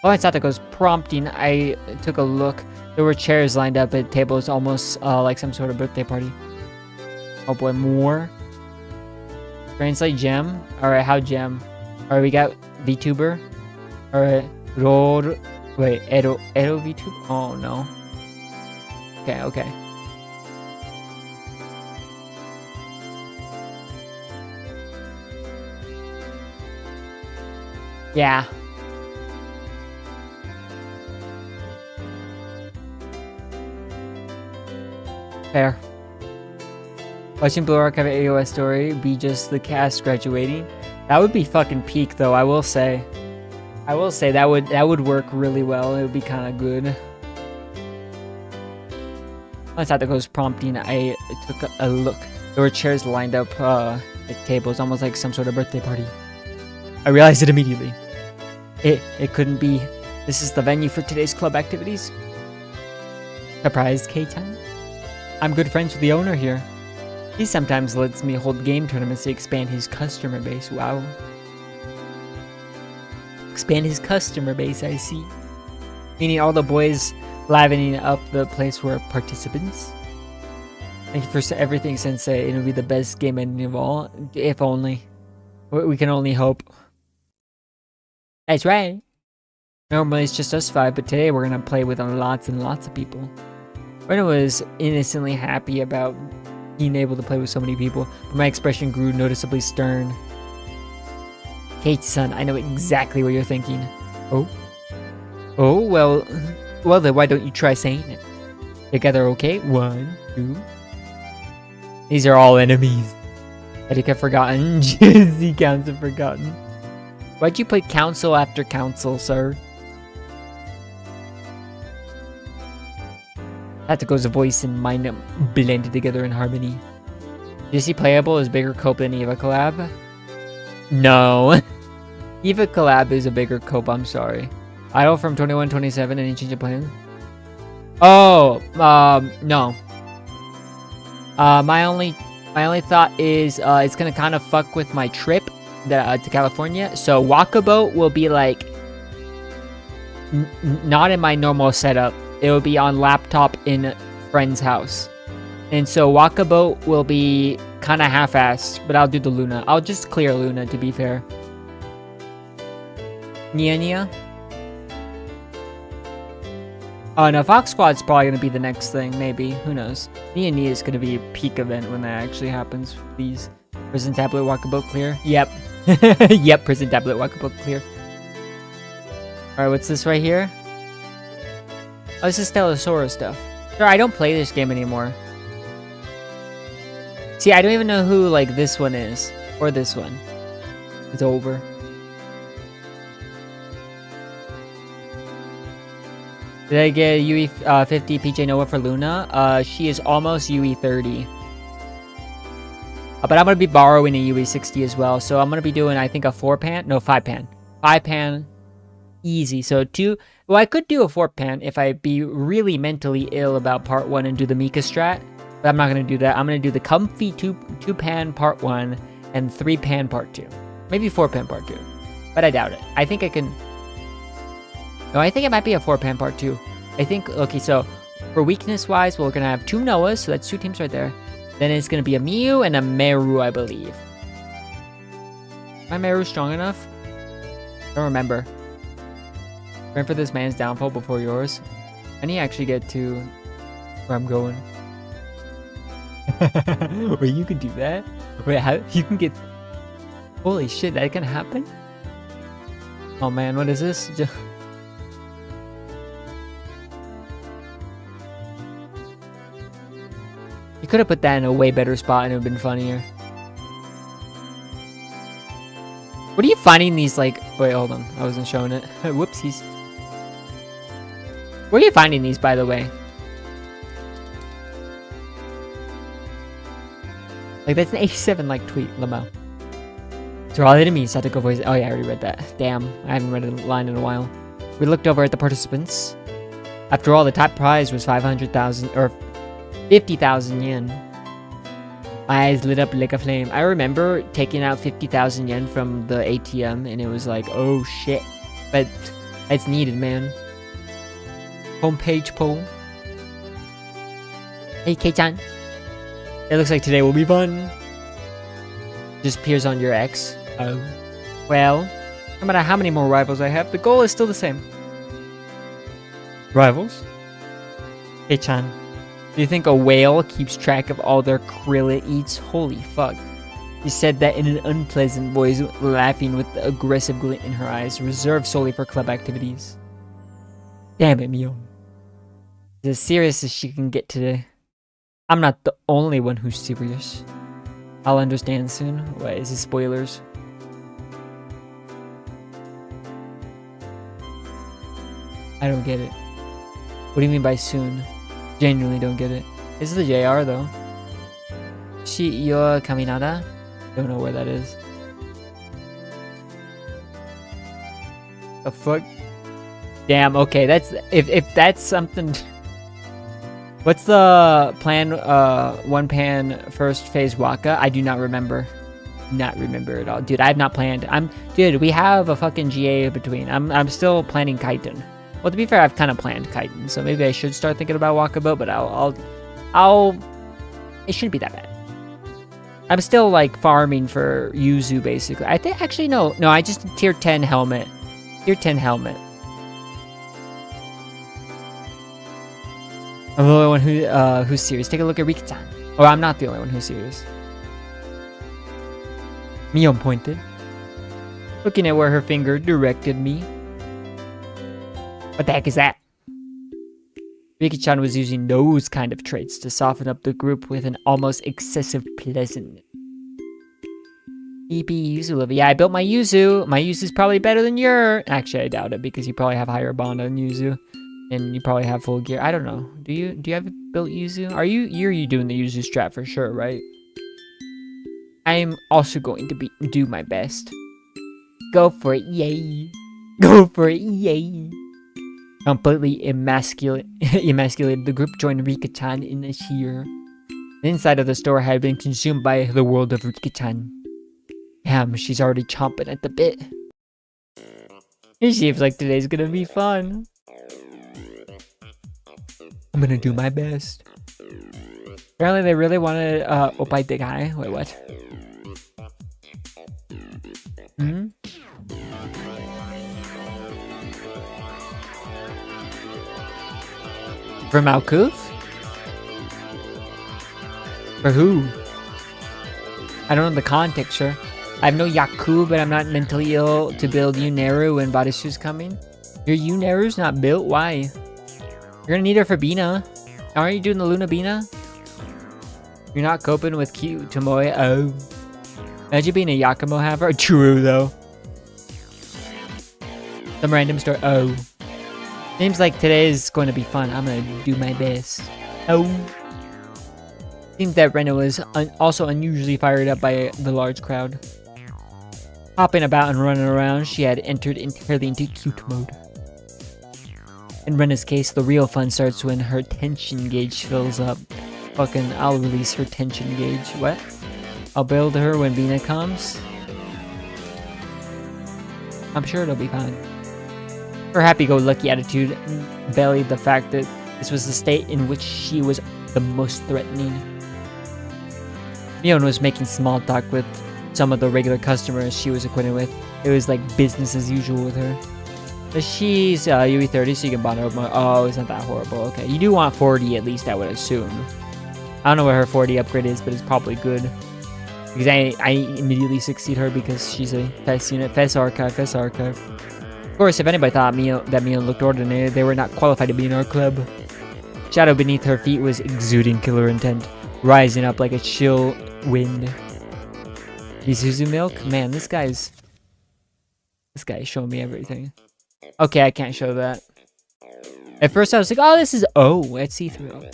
Oh, and Satoko's prompting. I took a look. There were chairs lined up at tables, almost like some sort of birthday party. Oh boy, more. Translate gem. Alright, how gem? Alright, we got VTuber. Alright, roll. Wait, Edo VTuber? Oh no. Okay. Yeah. Fair. Watching Blue Archive AOS story be just the cast graduating. That would be fucking peak though, I will say. That would work really well. It would be kind of good. Once Satoko's prompting, I took a look. There were chairs lined up at tables, almost like some sort of birthday party. I realized it immediately. It couldn't be. This is the venue for today's club activities. Surprised K-chan? I'm good friends with the owner here. He sometimes lets me hold game tournaments to expand his customer base. Wow. Expand his customer base, I see. Meaning all the boys livening up the place were participants. Thank you for everything, Sensei. It'll be the best game ending of all. If only. We can only hope. That's right. Normally it's just us 5, but today we're gonna play with lots and lots of people. Rena was innocently happy about being able to play with so many people, but my expression grew noticeably stern. Kate-san, I know exactly what you're thinking. Oh? Oh, well then why don't you try saying it? Together, okay? 1, 2. These are all enemies. Etiquette have forgotten. Jizzy counts have forgotten. Why'd you play council after council, sir? Tactico's voice and mind blended together in harmony. Jizzy playable is bigger cope than Eva collab? No. Eva collab is a bigger cope, I'm sorry. Idol from 2127, any change of plans? Oh, no. My only thought is it's gonna kind of fuck with my trip to California. So Walkabout will be like not in my normal setup. It will be on laptop in friend's house, and so Walkabout will be kind of half-assed. But I'll do the Luna. I'll just clear Luna, to be fair. Nia. Oh no, Fox Squad's probably gonna be the next thing, maybe. Who knows? Nia is gonna be a peak event when that actually happens. Please. Prison Tablet Walkabout clear? Yep. Yep, Prison Tablet Walkabout clear. Alright, what's this right here? Oh, this is Stelosaurus stuff. Sure, I don't play this game anymore. See, I don't even know who, like, this one is. Or this one. It's over. Did I get UE 50 PJ Noah for Luna? She is almost UE 30. But I'm going to be borrowing a UE 60 as well. So I'm going to be doing, I think, a 4-pan. No, 5-pan. 5-pan. Easy. So 2. Well, I could do a 4-pan if I be really mentally ill about part 1 and do the Mika strat. But I'm not going to do that. I'm going to do the comfy 2-pan part 1 and 3-pan part 2. Maybe 4-pan part 2. But I doubt it. I think I can... No, I think it might be a 4-pan part 2. I think, okay, so for weakness-wise, we're going to have 2 Noahs, so that's 2 teams right there. Then it's going to be a Mew and a Meru, I believe. My Meru strong enough? I don't remember. Praying for this man's downfall before yours. I need to actually get to where I'm going. Wait, you can do that? Wait, how? You can get... Holy shit, that can happen? Oh man, what is this? You could have put that in a way better spot and it would have been funnier. What are you finding these, like... Wait, hold on. I wasn't showing it. Whoopsies. Where are you finding these, by the way? Like, that's an 87 like tweet, Lamo. To all enemies, Satoko voice. Oh yeah, I already read that. Damn, I haven't read a line in a while. We looked over at the participants. After all, the top prize was 500,000 or 50,000 yen. My eyes lit up like a flame. I remember taking out 50,000 yen from the ATM, and it was like, oh shit. But it's needed, man. Homepage poll. Hey, K-chan. It looks like today will be fun. Just appears on your X. Oh. Well, no matter how many more rivals I have, the goal is still the same. Rivals? K-chan. Do you think a whale keeps track of all their krill it eats? Holy fuck. She said that in an unpleasant voice, laughing with the aggressive glint in her eyes, reserved solely for club activities. Damn it, Mio. As serious as she can get today. I'm not the only one who's serious. I'll understand soon. What, is this spoilers? I don't get it. What do you mean by soon? Genuinely don't get it. This is the JR though. Shiyo Kaminada? Don't know where that is. The fuck? Damn, okay, that's if that's something. What's the plan? One pan first phase Waka? I do not remember. Not remember at all. Dude, I have not planned. Dude, we have a fucking GA between. I'm still planning Kaiten. Well, to be fair, I've kind of planned Kaiten, so maybe I should start thinking about Walkabout, but it shouldn't be that bad. I'm still like farming for Yuzu basically. I think actually no, I just tier 10 helmet. Tier 10 helmet. I'm the only one who's serious. Take a look at Rika-chan. Oh, I'm not the only one who's serious. Mion pointed, looking at where her finger directed me. What the heck is that? Rika-chan was using those kind of traits to soften up the group with an almost excessive pleasantness. EP Yuzu level. Yeah, I built my Yuzu. My Yuzu's probably better than your. Actually, I doubt it because you probably have higher bond on Yuzu, and you probably have full gear. I don't know. Do you have built Yuzu? You're doing the Yuzu strat for sure, right? I'm also going to do my best. Go for it, yay! Go for it, yay! Completely emasculated, the group joined Rika-chan in a cheer. The inside of the store had been consumed by the world of Rika-chan. Damn, she's already chomping at the bit. It seems like today's gonna be fun. I'm gonna do my best. Apparently they really wanted Oppai Dekai. Wait, what? Hmm? For Malkuth? For who? I don't know the context, sure. I have no Yaku, but I'm not mentally ill to build Yuneru when Badasu's coming. Your Yuneru's not built? Why? You're gonna need her for Bina. Aren't you doing the Luna Bina? You're not coping with cute Tomoe. Oh. Imagine being a Yakumo haver. True, though. Some random story. Oh. Seems like today is going to be fun. I'm gonna do my best. Oh. Seems that Rena was also unusually fired up by the large crowd. Hopping about and running around, she had entered entirely into cute mode. In Rena's case, the real fun starts when her tension gauge fills up. Fucking, I'll release her tension gauge. What? I'll build her when Bina comes. I'm sure it'll be fine. Her happy-go-lucky attitude belied the fact that this was the state in which she was the most threatening. Mion was making small talk with some of the regular customers she was acquainted with. It was like business as usual with her. But she's UE30, so you can bond her more. Oh, it's not that horrible. Okay, you do want 40 at least, I would assume. I don't know what her 40 upgrade is, but it's probably good. Because I immediately succeed her because she's a FES unit. FES archive. Of course, if anybody thought that Mion looked ordinary, they were not qualified to be in our club. Shadow beneath her feet was exuding killer intent, rising up like a chill wind. Isuzu milk? Man, this guy's showing me everything. Okay, I can't show that. At first I was like, oh, it's see-through.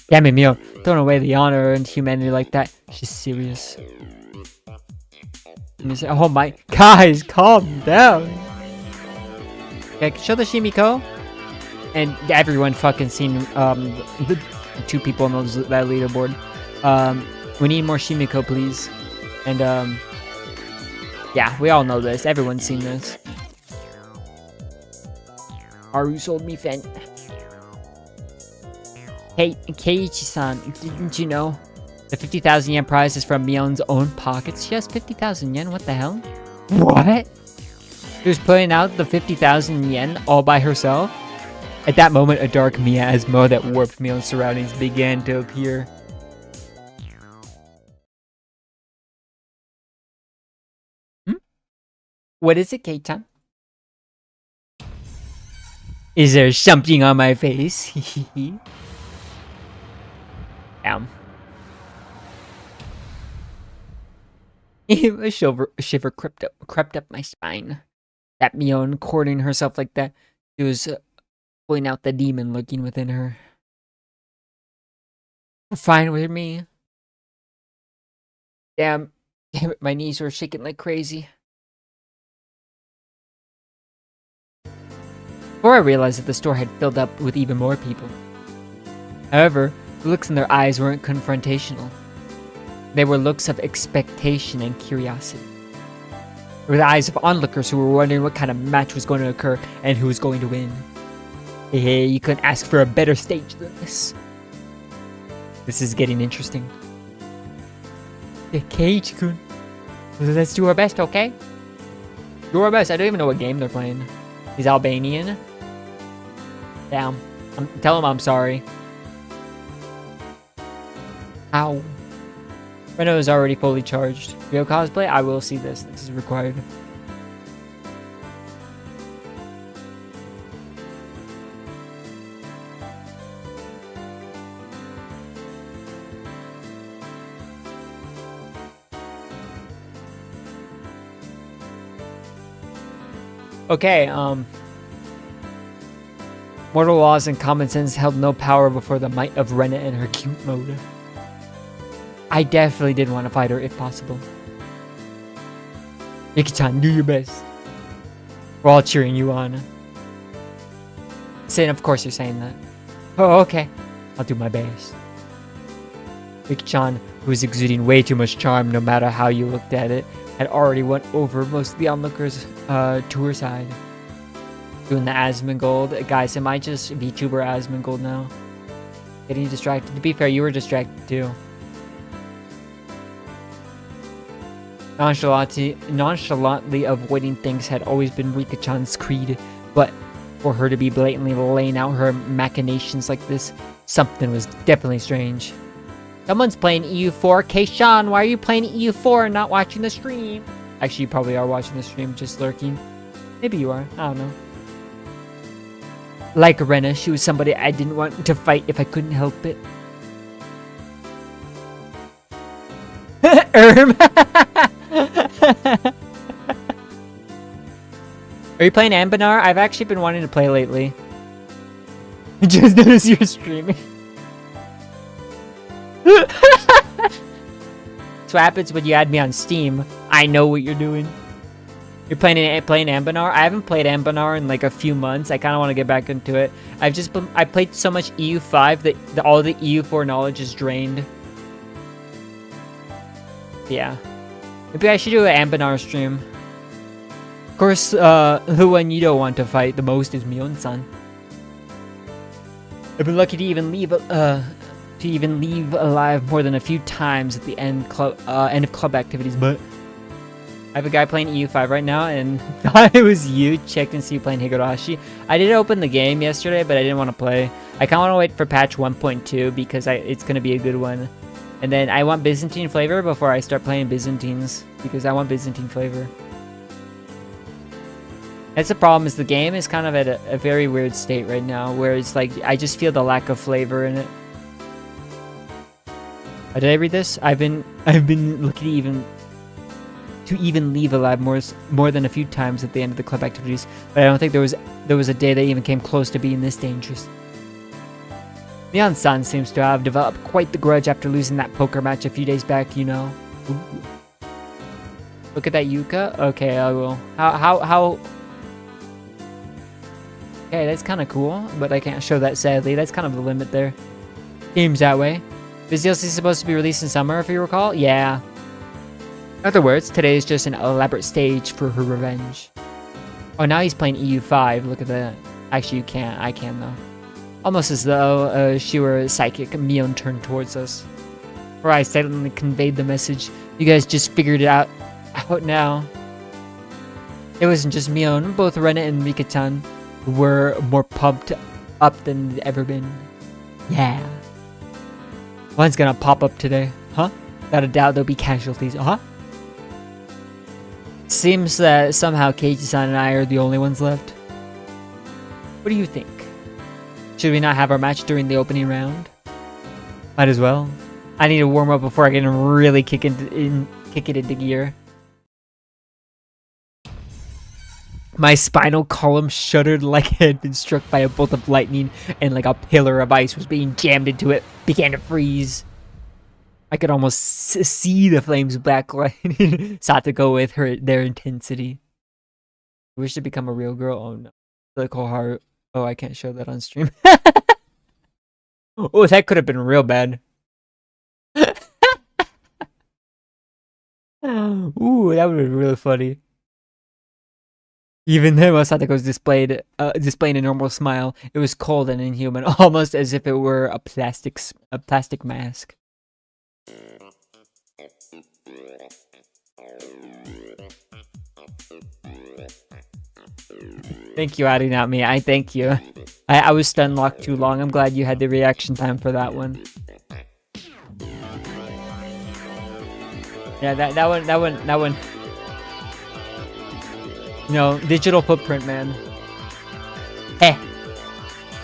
Damn it, Mio, throwing away the honor and humanity like that. She's serious. Oh my, guys, calm down. Okay, show the Shimiko. And everyone fucking seen the two people on that leaderboard. We need more Shimiko, please. And yeah, we all know this. Everyone's seen this. Haru sold me Fent. Hey, Keiichi-san, didn't you know? The 50,000 yen prize is from Mion's own pockets. She has 50,000 yen? What the hell? What? She was putting out the 50,000 yen all by herself? At that moment, a dark miasma that warped Mion's surroundings began to appear. What is it, Kei-chan? Is there something on my face? Damn. A shiver crept up my spine. That Mion courting herself like that, she was pulling out the demon lurking within her. Fine with me. Damn it, my knees were shaking like crazy. before I realized that the store had filled up with even more people. However, the looks in their eyes weren't confrontational. They were looks of expectation and curiosity. They were the eyes of onlookers who were wondering what kind of match was going to occur and who was going to win. Hey, you couldn't ask for a better stage than this. This is getting interesting. Cage-kun. Let's do our best, okay? Do our best. I don't even know what game they're playing. He's Albanian. Damn. Tell him I'm sorry. Ow. Reno is already fully charged. Real cosplay? I will see this. This is required. Okay, mortal laws and common sense held no power before the might of Rena and her cute mode. I definitely did want to fight her if possible. Miki-chan, do your best. We're all cheering you on. Saying, of course you're saying that. Oh, okay. I'll do my best. Miki-chan, who was exuding way too much charm no matter how you looked at it, had already went over most of the onlookers to her side. Doing the Asmongold. Guys, am I just VTuber Asmongold now? Getting distracted. To be fair, you were distracted too. Nonchalantly avoiding things had always been Rika-chan's creed, but for her to be blatantly laying out her machinations like this, something was definitely strange. Someone's playing EU4. Keishan, why are you playing EU4 and not watching the stream? Actually, you probably are watching the stream, just lurking. Maybe you are. I don't know. Like Rena, she was somebody I didn't want to fight if I couldn't help it. Are you playing Ambanar? I've actually been wanting to play lately. Just noticed you're streaming. That's what happens when you add me on Steam. I know what you're doing. You're playing Ambanar? I haven't played Ambanar in like a few months. I kind of want to get back into it. I played so much EU5 that all the EU4 knowledge is drained. Yeah. Maybe I should do an Ambanar stream. Of course, the one you don't want to fight the most is Mion-san. I've been lucky to even leave alive more than a few times at the end of club activities, but I have a guy playing EU5 right now and thought it was you. Checked and see you playing Higurashi. I did open the game yesterday, but I didn't want to play. I kind of want to wait for patch 1.2 because it's going to be a good one. And then I want Byzantine flavor before I start playing Byzantines because I want Byzantine flavor. That's the problem, is the game is kind of at a very weird state right now where it's like I just feel the lack of flavor in it. Did I read this? I've been looking to even leave alive more than a few times at the end of the club activities, but I don't think there was a day that even came close to being this dangerous. Mion-san seems to have developed quite the grudge after losing that poker match a few days back, you know. Ooh. Look at that Yuka. Okay, I will. How? Okay, that's kind of cool, but I can't show that sadly. That's kind of the limit there. Seems that way. This DLC is supposed to be released in summer, if you recall? Yeah. In other words, today is just an elaborate stage for her revenge. Oh, now he's playing EU5. Look at that. Actually, you can't. I can, though. Almost as though she were a psychic. Mion turned towards us. Or I silently conveyed the message. You guys just figured it out now. It wasn't just Mion. Both Rena and Mika-chan were more pumped up than they'd ever been. Yeah. One's gonna pop up today. Huh? Without a doubt there'll be casualties. Huh? Seems that somehow Keiji-san and I are the only ones left. What do you think? Should we not have our match during the opening round? Might as well. I need to warm up before I can really kick it into gear. My spinal column shuddered like it had been struck by a bolt of lightning, and like a pillar of ice was being jammed into it, began to freeze. I could almost see the flames backlighting Satoko with their intensity. I wish to become a real girl. Oh no. Like Oh, I can't show that on stream. Oh, that could have been real bad. Ooh, that would have been really funny. Even then, Masato's displaying a normal smile. It was cold and inhuman, almost as if it were a plastic mask. Thank you, Adi, not me. I thank you. I was stun locked too long. I'm glad you had the reaction time for that one. Yeah, that one. You know, digital footprint, man. Hey,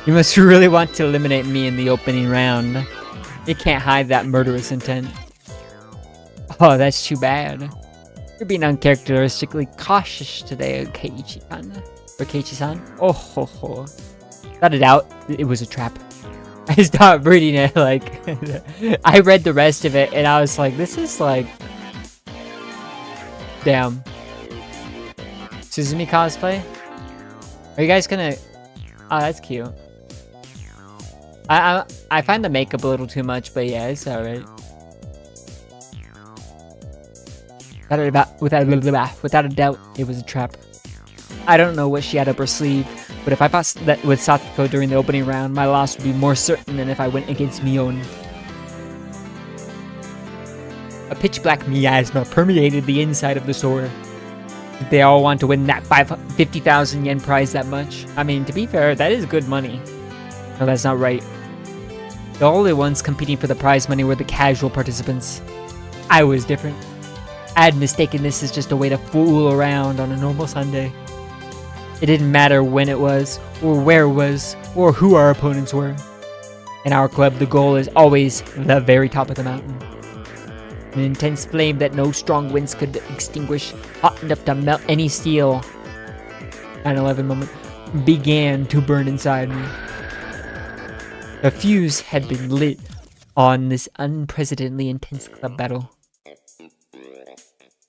you must really want to eliminate me in the opening round. You can't hide that murderous intent. Oh, that's too bad. You're being uncharacteristically cautious today, Keiichi-san. Or Keiichi-san? Oh ho ho. Without a doubt, it was a trap. I stopped reading it, like... I read the rest of it, and I was like, this is like... Damn. Suzumi cosplay? Are you guys gonna... Oh, that's cute. I find the makeup a little too much, but yeah, it's alright. Without a doubt, it was a trap. I don't know what she had up her sleeve, but if I fought that with Satoko during the opening round, my loss would be more certain than if I went against Mion. A pitch-black miasma permeated the inside of the store. Did they all want to win that 50,000 yen prize that much? I mean, to be fair, that is good money. No, that's not right. The only ones competing for the prize money were the casual participants. I was different. I had mistaken this as just a way to fool around on a normal Sunday. It didn't matter when it was, or where it was, or who our opponents were. In our club, the goal is always the very top of the mountain. An intense flame that no strong winds could extinguish, hot enough to melt any steel. 9/11 moment began to burn inside me. A fuse had been lit on this unprecedentedly intense club battle.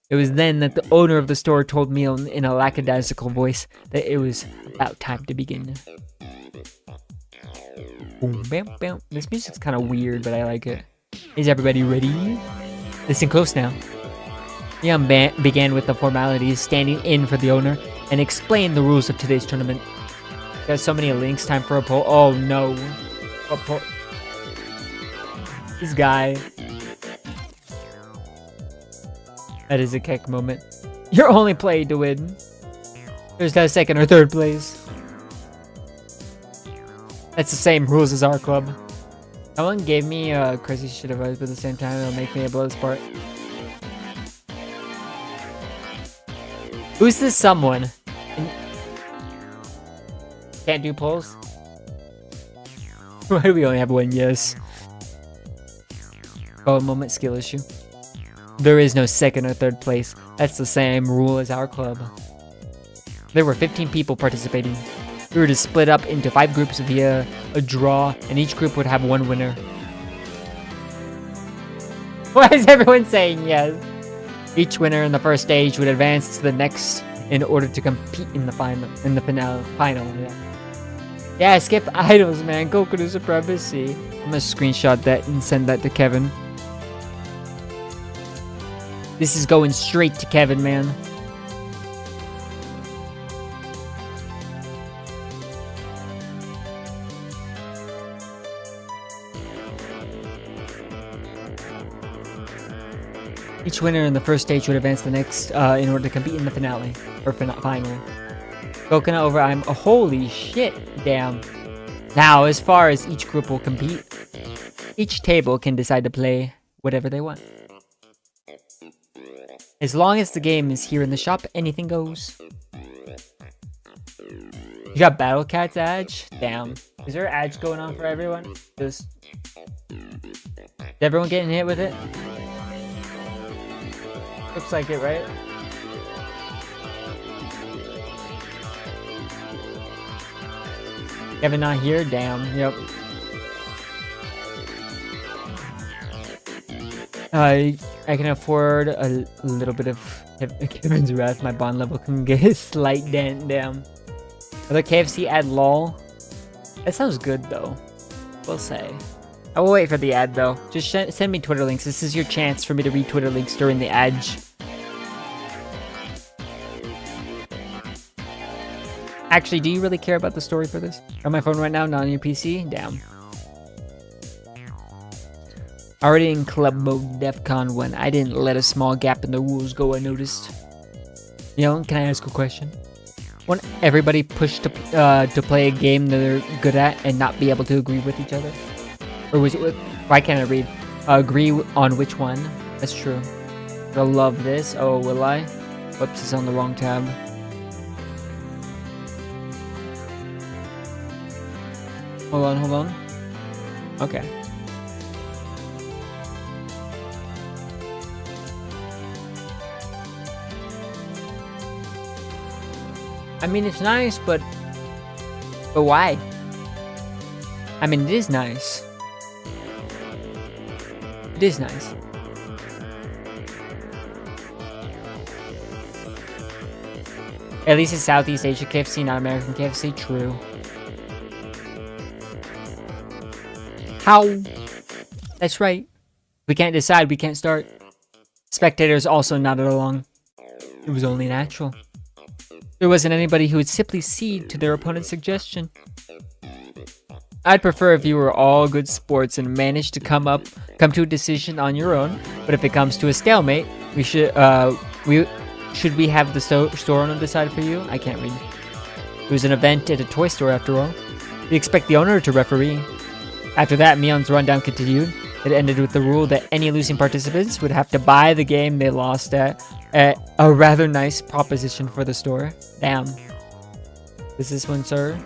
It was then that the owner of the store told me in a lackadaisical voice that it was about time to begin. Boom, bam, bam. This music's kind of weird, but I like it. Is everybody ready? Listen close now. The young band began with the formalities, standing in for the owner, and explained the rules of today's tournament. There's so many links, time for a poll. Oh no. What poll? This guy. That is a kick moment. You're only playing to win. There's no second or third place. That's the same rules as our club. Someone gave me crazy shit advice, but at the same time, it'll make me a blow this part. Who's this someone? Can't do polls? Why do we only have one yes? Oh, moment skill issue. There is no second or third place. That's the same rule as our club. There were 15 people participating. We were to split up into 5 groups via a draw, and each group would have one winner. Why is everyone saying yes? Each winner in the first stage would advance to the next in order to compete in the final. Yeah, skip idols, man. Goku to supremacy. I'm gonna screenshot that and send that to Kevin. This is going straight to Kevin, man. Each winner in the first stage would advance to the next in order to compete in the finale. Or final. Coconut over I'm... Oh, holy shit. Damn. Now, as far as each group will compete, each table can decide to play whatever they want. As long as the game is here in the shop, anything goes. You got Battle Cat's Edge? Damn. Is there Edge going on for everyone? Is everyone getting hit with it? Looks like it, right? Kevin not here? Damn. Yep. I can afford a little bit of Kevin's wrath. My bond level can get a slight dent. Damn. Other KFC add lol. That sounds good though. We'll say. I will wait for the ad though. Just send me Twitter links. This is your chance for me to read Twitter links during the ad. Actually, do you really care about the story for this? On my phone right now, not on your PC? Damn. Already in club mode DEFCON 1. I didn't let a small gap in the rules go unnoticed. Can I ask a question? Won't everybody push to play a game that they're good at and not be able to agree with each other? Or why can't I read? Agree on which one? That's true. I'll love this. Oh, will I? Whoops, it's on the wrong tab. Hold on. Okay. I mean, it's nice, but why? I mean, it is nice. It is nice. At least it's Southeast Asia KFC, not American KFC. True. How? That's right. We can't decide, we can't start. Spectators also nodded along. It was only natural. There wasn't anybody who would simply cede to their opponent's suggestion. I'd prefer if you were all good sports and managed to come to a decision on your own, but if it comes to a stalemate, should we have the store owner decide for you? I can't read. It was an event at a toy store after all. We expect the owner to referee. After that, Mion's rundown continued. It ended with the rule that any losing participants would have to buy the game they lost at a rather nice proposition for the store. Damn. Is this one, sir?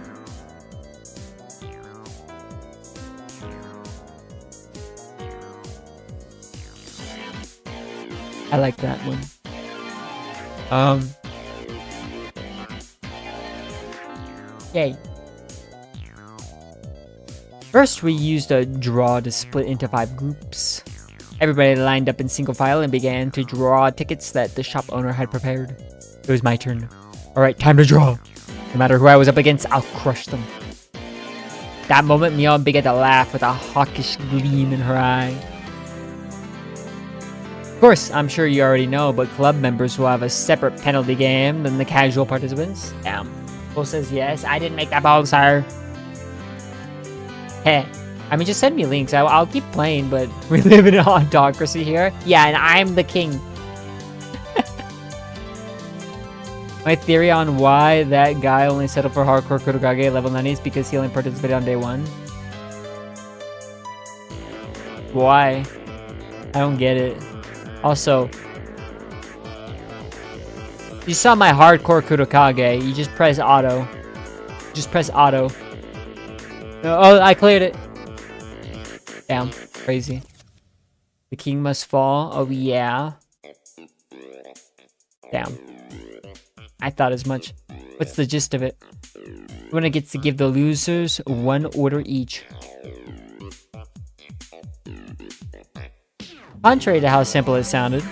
I like that one. Yay. First, we used a draw to split into 5 groups. Everybody lined up in single file and began to draw tickets that the shop owner had prepared. It was my turn. Alright, time to draw. No matter who I was up against, I'll crush them. That moment, Mion began to laugh with a hawkish gleam in her eye. Of course, I'm sure you already know, but club members will have a separate penalty game than the casual participants. Damn. Bull says yes. I didn't make that ball, sir. Hey, I mean, just send me links. I'll keep playing, but we live in an autocracy here. Yeah, and I'm the king. My theory on why that guy only settled for hardcore Kurogage level 90 is because he only participated on day 1. Why? I don't get it. Also, you saw my hardcore Kurokage. You just press auto. Just press auto. Oh, I cleared it. Damn, crazy. The king must fall. Oh, yeah. Damn. I thought as much. What's the gist of it? The winner gets to give the losers 1 order each. Contrary to how simple it sounded,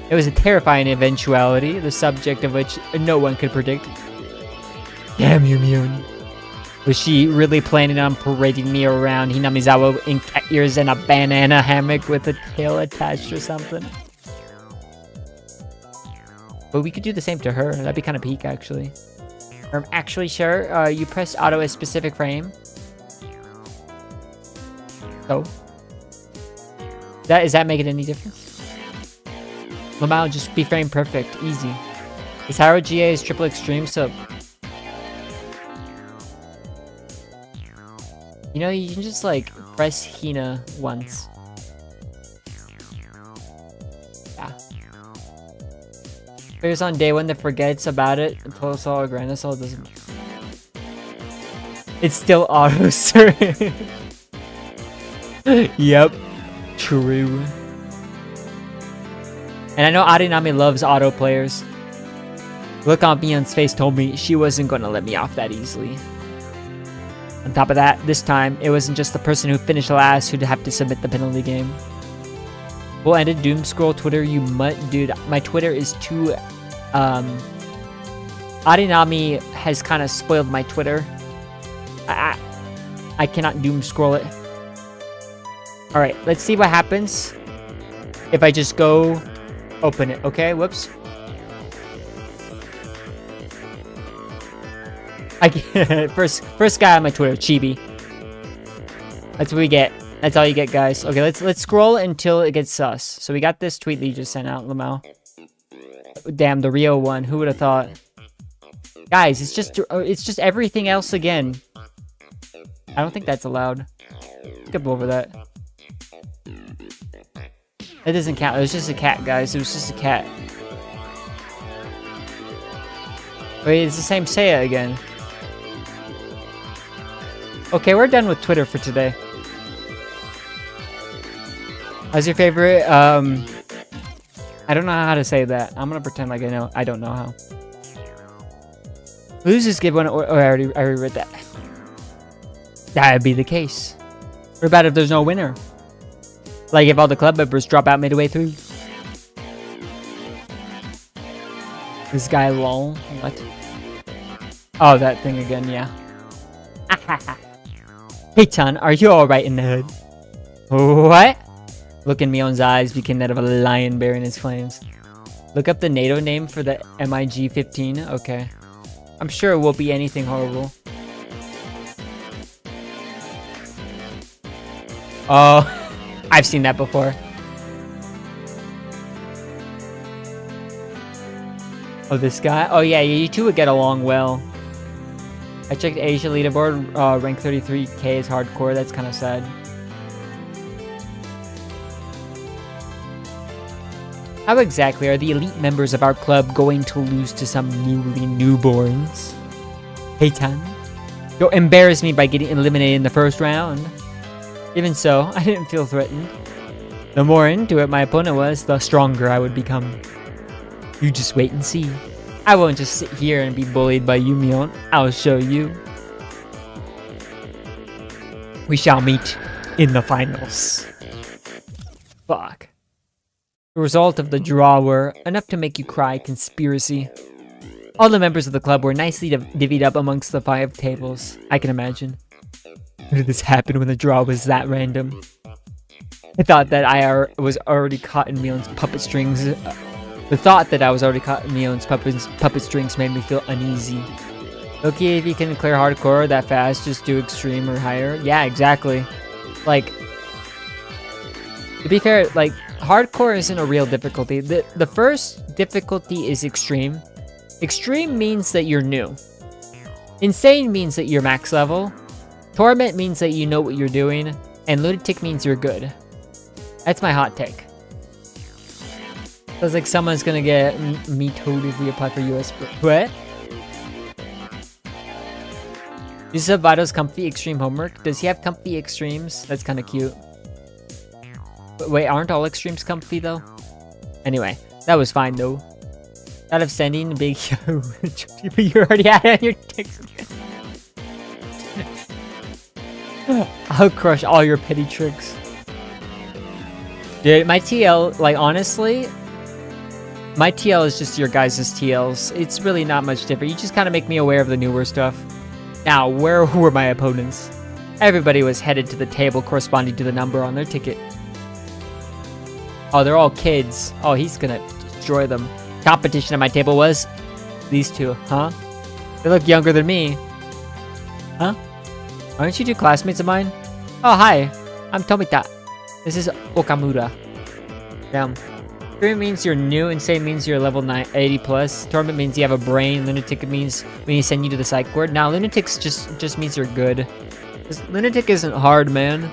it was a terrifying eventuality, the subject of which no one could predict. Damn you, Mune. Was she really planning on parading me around Hinamizawa in cat ears and a banana hammock with a tail attached or something? But we could do the same to her. That'd be kind of peak, actually. I'm actually sure you press auto a specific frame. So, is that making any difference? Lamau, just be frame perfect, easy. This Haro GA is triple extreme, so you know, you can just like press Hina once. Yeah. Players on day 1 that forgets about it until Sol or Granasol doesn't. It's still auto, sir. Yep. True. And I know Arinami loves auto players. Look on Mion's face told me she wasn't going to let me off that easily. On top of that, this time, it wasn't just the person who finished last who'd have to submit the penalty game. Well ended, Doom Scroll Twitter, you mutt. Dude, my Twitter is too... Arinami has kind of spoiled my Twitter. I cannot doom scroll it. Alright, let's see what happens if I just go open it. Okay, whoops. First guy on my Twitter, Chibi. That's what we get. That's all you get, guys. Okay, let's scroll until it gets sus. So we got this tweet that you just sent out, Lamau. Damn, the Rio one. Who would have thought? Guys, it's just everything else again. I don't think that's allowed. Skip over that. That doesn't count. It was just a cat, guys. It was just a cat. Wait, it's the same Seiya again. Okay, we're done with Twitter for today. How's your favorite? I don't know how to say that. I'm gonna pretend like I know. I don't know how. Losers give one. Oh, I already read that. That'd be the case. What about if there's no winner? Like if all the club members drop out midway through? This guy lol. What? Oh, that thing again, yeah. Hey Tan, are you alright in the hood? What? Look in Mion's eyes became that of a lion bearing his flames. Look up the NATO name for the MiG-15. Okay. I'm sure it won't be anything horrible. Oh, I've seen that before. Oh, this guy? Oh yeah, you two would get along well. I checked Asia leaderboard, rank 33k is hardcore. That's kind of sad. How exactly are the elite members of our club going to lose to some newly newborns? Hey Tan, don't embarrass me by getting eliminated in the first round. Even so, I didn't feel threatened. The more into it my opponent was, the stronger I would become. You just wait and see. I won't just sit here and be bullied by you, Mion. I'll show you. We shall meet in the finals. Fuck. The result of the draw were enough to make you cry conspiracy. All the members of the club were nicely divvied up amongst the 5 tables. I can imagine. How did this happen when the draw was that random? I thought that I was already caught in Mion's puppet strings. The thought that I was already caught in Mion's puppet strings made me feel uneasy. Okay, if you can clear hardcore that fast, just do extreme or higher. Yeah, exactly. Like, to be fair, like, hardcore isn't a real difficulty. The first difficulty is extreme. Extreme means that you're new. Insane means that you're max level. Torment means that you know what you're doing. And lunatic means you're good. That's my hot take. Feels like someone's gonna get me told if we apply for US. What? This is Vito's comfy extreme homework. Does he have comfy extremes? That's kind of cute. But wait, aren't all extremes comfy though? Anyway, that was fine though. Out of sending big you already had it on your text. I'll crush all your petty tricks. Dude, my TL, like honestly, my TL is just your guys' TLs. It's really not much different. You just kind of make me aware of the newer stuff. Now, where were my opponents? Everybody was headed to the table corresponding to the number on their ticket. Oh, they're all kids. Oh, he's gonna destroy them. Competition at my table was these two, huh? They look younger than me. Huh? Aren't you two classmates of mine? Oh, hi. I'm Tomita. This is Okamura. Damn. Extreme means you're new, insane means you're level 80 plus, torment means you have a brain, lunatic means when you send you to the psych ward. Now, lunatics just means you're good. Lunatic isn't hard, man.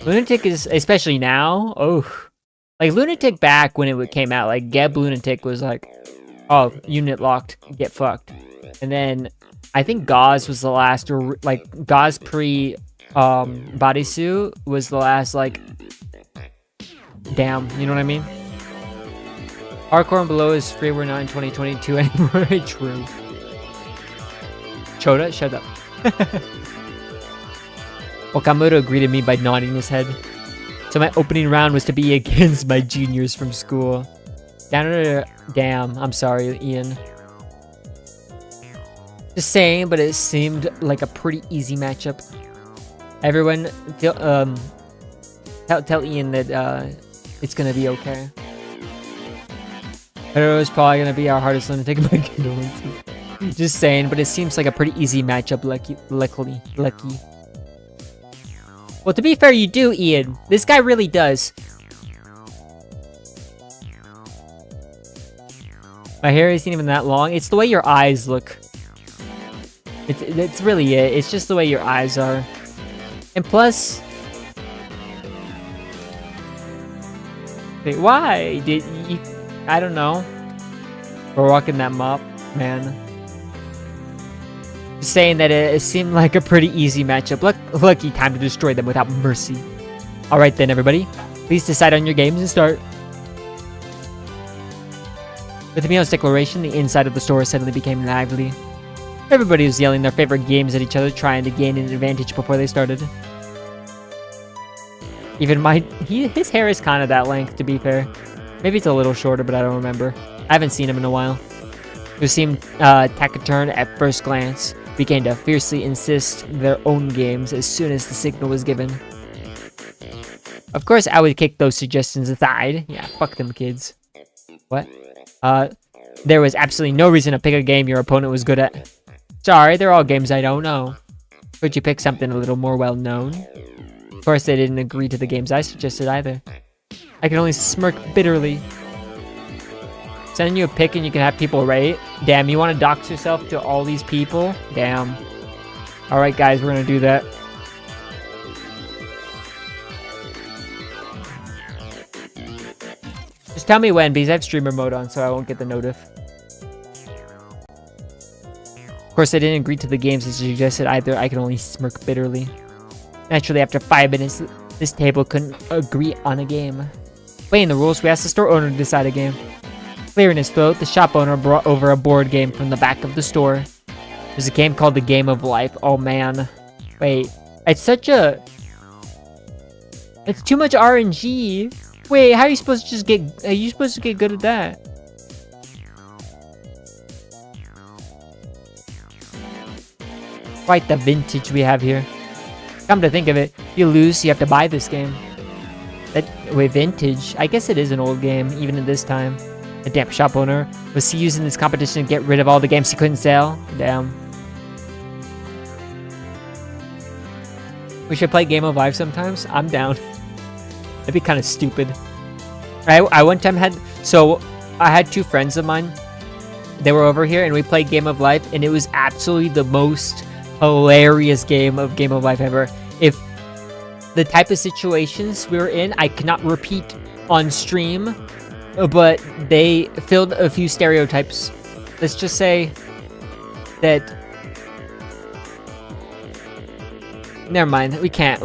Lunatic is, especially now, oh. Like, Lunatic back when it came out, like, Geb Lunatic was like, oh, unit locked, get fucked. And then, I think Gauze was the last, or, like, Gauze pre, bodysuit was the last, like, damn, you know what I mean? Hardcore and below is free, we're not in 2022 anymore. True. Choda, shut up. Okamura greeted me by nodding his head. So my opening round was to be against my juniors from school. Damn, I'm sorry, Ian. Just saying, but it seemed like a pretty easy matchup. Everyone, tell Ian that it's gonna be okay. But it was probably gonna be our hardest one to take my condolences. Just saying, but it seems like a pretty easy matchup. Lucky. Well, to be fair, you do, Ian. This guy really does. My hair isn't even that long. It's the way your eyes look. It's really it. It's just the way your eyes are. And plus... Wait, why? Did you... I don't know. We're walking that mop, man. Just saying that it seemed like a pretty easy matchup. Lucky time to destroy them without mercy. Alright then, everybody. Please decide on your games and start. With Emilio's declaration, the inside of the store suddenly became lively. Everybody was yelling their favorite games at each other, trying to gain an advantage before they started. Even his hair is kind of that length, to be fair. Maybe it's a little shorter, but I don't remember. I haven't seen him in a while. Who seemed taciturn at first glance, began to fiercely insist their own games as soon as the signal was given. Of course, I would kick those suggestions aside. Yeah, fuck them kids. What? There was absolutely no reason to pick a game your opponent was good at. Sorry, they're all games I don't know. Could you pick something a little more well-known? Of course, they didn't agree to the games I suggested either. I can only smirk bitterly. Sending you a pick and you can have people rate? Damn, you want to dox yourself to all these people? Damn. Alright guys, we're gonna do that. Just tell me when, because I have streamer mode on, so I won't get the notif. Of course, I didn't agree to the games I suggested either. I can only smirk bitterly. Naturally, after 5 minutes, this table couldn't agree on a game. Weighing the rules, we asked the store owner to decide a game. Clearing his throat, the shop owner brought over a board game from the back of the store. There's a game called The Game of Life. Oh man. Wait, it's such a... It's too much RNG. Wait, how are you supposed to just get... Are you supposed to get good at that? Quite the vintage we have here. Come to think of it, if you lose, you have to buy this game. Wait, vintage? I guess it is an old game, even at this time. The damn shop owner was using this competition to get rid of all the games he couldn't sell. Damn. We should play Game of Life sometimes. I'm down. That'd be kind of stupid. I one time had... So, I had 2 friends of mine. They were over here and we played Game of Life. And it was absolutely the most hilarious game of Life ever. If the type of situations we were in, I cannot repeat on stream. But they filled a few stereotypes. Let's just say that... Never mind. We can't.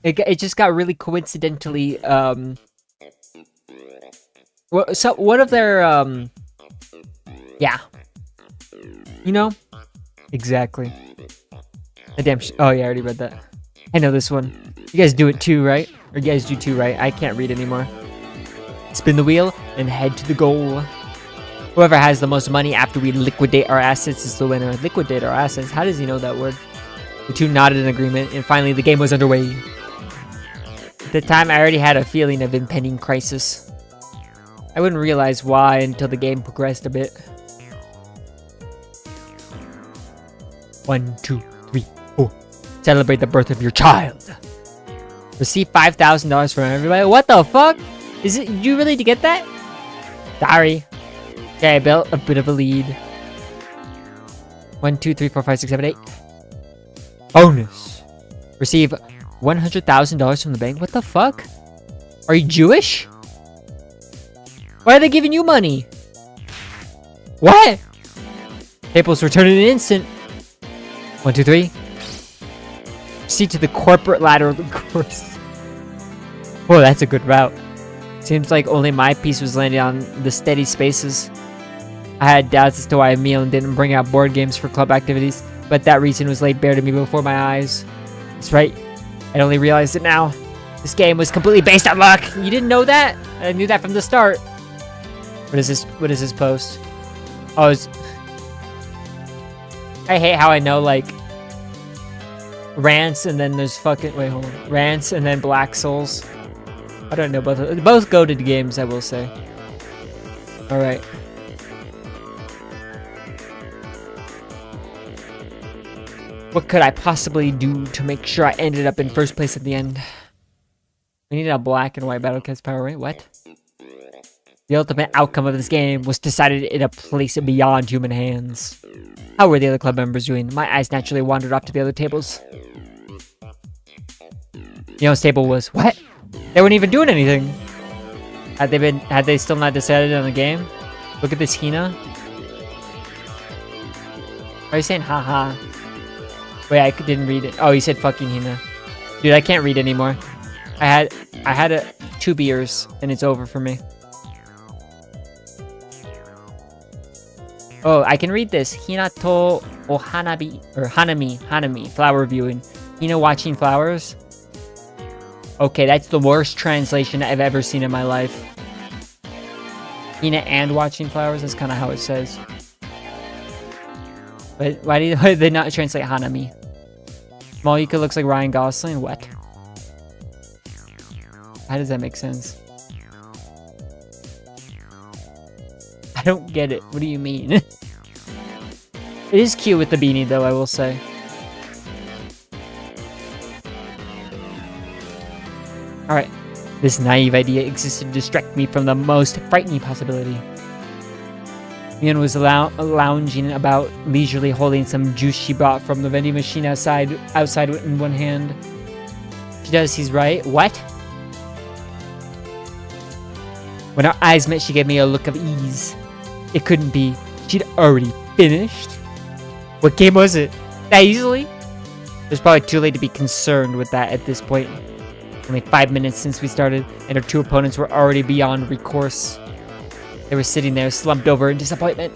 It just got really coincidentally, so one of their, yeah. You know? Exactly. Oh yeah, I already read that. I know this one. You guys do it too, right? Or you guys do too, right? I can't read anymore. Spin the wheel and head to the goal. Whoever has the most money after we liquidate our assets is the winner. Liquidate our assets? How does he know that word? The 2 nodded in agreement, and finally the game was underway. At the time, I already had a feeling of impending crisis. I wouldn't realize why until the game progressed a bit. 1, 2, 3, 4. Celebrate the birth of your child. Receive $5,000 from everybody. What the fuck? Is it you really to get that? Sorry. Okay, I built a bit of a lead. 1, 2, 3, 4, 5, 6, 7, 8. Bonus. Receive $100,000 from the bank. What the fuck? Are you Jewish? Why are they giving you money? What? Tables return in an instant. 1, 2, 3. Proceed to the corporate ladder of the course. Whoa, that's a good route. Seems like only my piece was landing on the steady spaces. I had doubts as to why Emil didn't bring out board games for club activities, but that reason was laid bare to me before my eyes. That's right. I only realized it now. This game was completely based on luck. You didn't know that? I knew that from the start. What is this? What is this post? Oh, it's... I hate how I know, like, Rants and then there's fucking... Wait, hold on. Rants and then Black Souls. I don't know both. Both goated games, I will say. Alright. What could I possibly do to make sure I ended up in first place at the end? We need a black and white battle cast power, right? What? The ultimate outcome of this game was decided in a place beyond human hands. How were the other club members doing? My eyes naturally wandered off to the other tables. Neon's table was... What? They weren't even doing anything. Had they still not decided on the game? Look at this Hina. Are you saying haha? Wait, I didn't read it. Oh, you said fucking Hina. Dude, I can't read anymore. I had 2 beers and it's over for me. Oh, I can read this. Hinato o hanabi or hanami, flower viewing. Hina watching flowers. Okay, that's the worst translation I've ever seen in my life. Hina and watching flowers, that's kind of how it says. But why did they not translate hanami? Malika looks like Ryan Gosling? What? How does that make sense? I don't get it. What do you mean? It is cute with the beanie though, I will say. Alright. This naive idea existed to distract me from the most frightening possibility. Mion was lounging about, leisurely holding some juice she bought from the vending machine outside in one hand. She does, he's right. What? When our eyes met, she gave me a look of ease. It couldn't be. She'd already finished? What game was it? That easily? It was probably too late to be concerned with that at this point. Only 5 minutes since we started, and our 2 opponents were already beyond recourse. They were sitting there, slumped over in disappointment,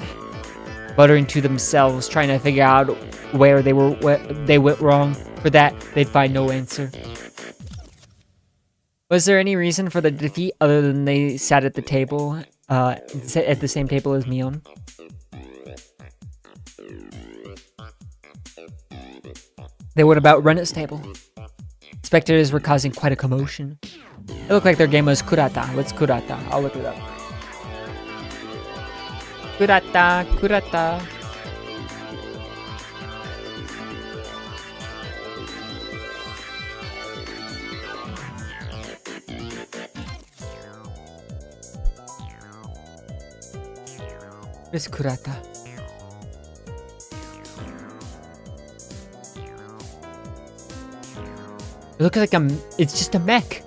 muttering to themselves, trying to figure out where they went wrong. For that, they'd find no answer. Was there any reason for the defeat other than they sat at the table, at the same table as Mion? They would about run its table. Spectators were causing quite a commotion. It looked like their game was Kurata. What's Kurata? I'll look it up. Kurata, Kurata. Where's Kurata? It looks like it's just a mech.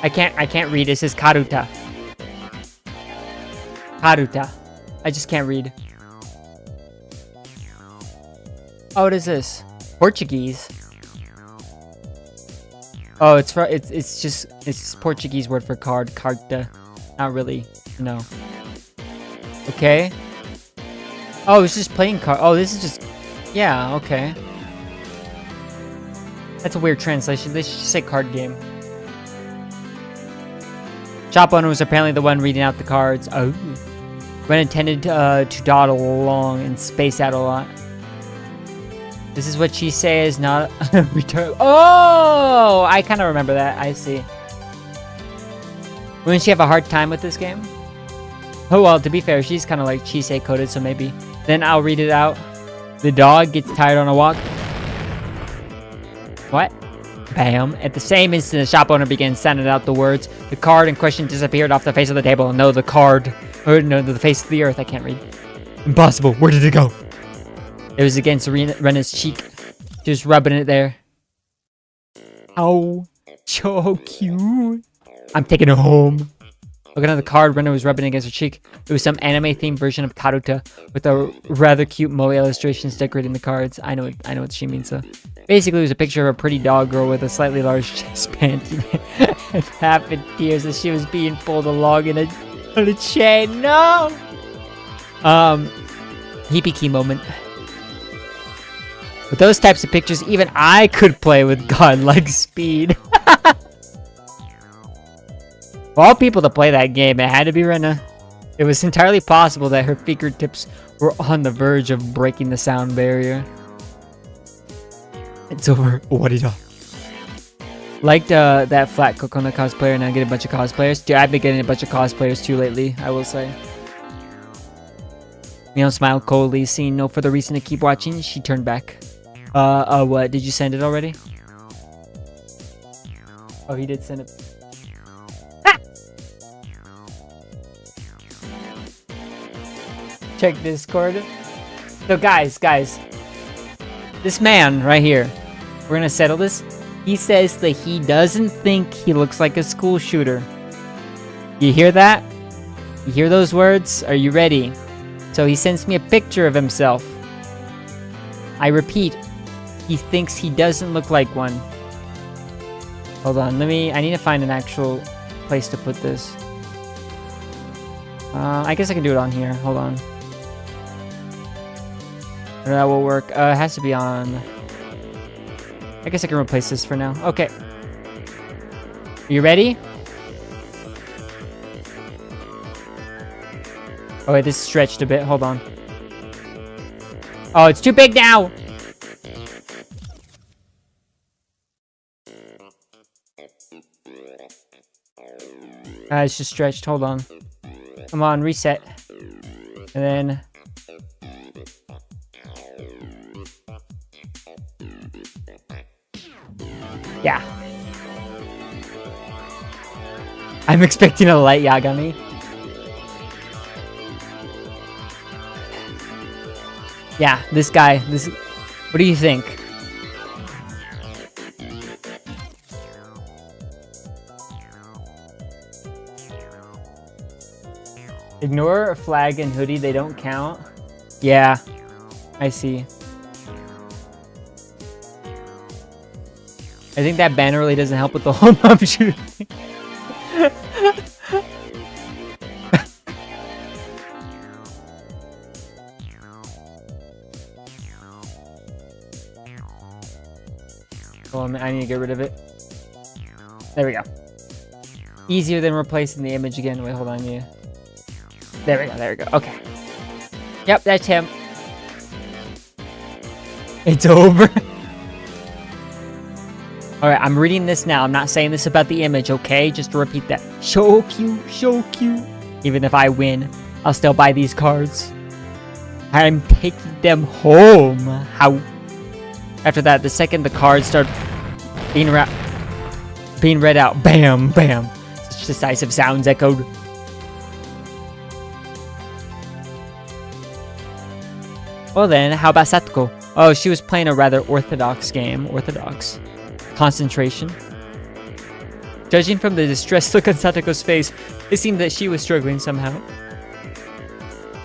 I can't read. It says Karuta. Karuta. I just can't read. Oh, what is this? Portuguese. Oh, it's just Portuguese word for card. Carta. Not really. No. Okay. Oh, it's just playing card. Oh, this is just. Yeah, okay. That's a weird translation. They should just say card game. Shop owner was apparently the one reading out the cards. Oh. When intended to dawdle along and space out a lot. This is what she says, not a return. Oh! I kind of remember that. I see. Wouldn't she have a hard time with this game? Oh, well, to be fair, she's kind of like Chisei coded, so maybe. Then I'll read it out. The dog gets tired on a walk. What? Bam. At the same instant, the shop owner began sounding out the words. The card in question disappeared off the face of the table. No, the card. Or no, the face of the earth. I can't read. Impossible. Where did it go? It was against Rena's cheek. She was rubbing it there. Oh, so cute. I'm taking it home. Looking at the card, Rena was rubbing against her cheek. It was some anime-themed version of Karuta with a rather cute moe illustrations decorating the cards. I know what she means. So basically, it was a picture of a pretty dog girl with a slightly large chest panty and half in tears as she was being pulled along on a chain. No. Hibiki moment. With those types of pictures, even I could play with godlike speed. Of all people to play that game, it had to be Rena. It was entirely possible that her fingertips were on the verge of breaking the sound barrier. It's over. Warida. Liked that flat coconut cosplayer, and I get a bunch of cosplayers. Dude, I've been getting a bunch of cosplayers too lately, I will say. Meow smiled coldly, seeing no further reason to keep watching. She turned back. What? Did you send it already? Oh, he did send it. Ah! Check Discord. So guys, this man right here, we're gonna settle this. He says that he doesn't think he looks like a school shooter. You hear that? You hear those words? Are you ready? So he sends me a picture of himself. I repeat, he thinks he doesn't look like one. Hold on, I need to find an actual place to put this. I guess I can do it on here. Hold on. That will work. It has to be on... I guess I can replace this for now. Okay. Are you ready? Oh, wait, this stretched a bit. Hold on. Oh, it's too big now! It's just stretched. Hold on. Come on, reset. And then... yeah. I'm expecting a light Yagami. Yeah, this guy. What do you think? Ignore a flag and hoodie, they don't count. Yeah, I see. I think that banner really doesn't help with the whole mom shooting. Oh, I need to get rid of it. There we go. Easier than replacing the image again. Wait, hold on. Yeah. There we go. Okay. Yep, that's him. It's over. Alright, I'm reading this now. I'm not saying this about the image, okay? Just to repeat that. So cute. Even if I win, I'll still buy these cards. I'm taking them home. How? After that, the second the cards start being read out, bam, bam. Such decisive sounds echoed. Well then, how about Satoko? Oh, she was playing a rather orthodox game. Orthodox. Concentration. Judging from the distressed look on Satoko's face, it seemed that she was struggling somehow.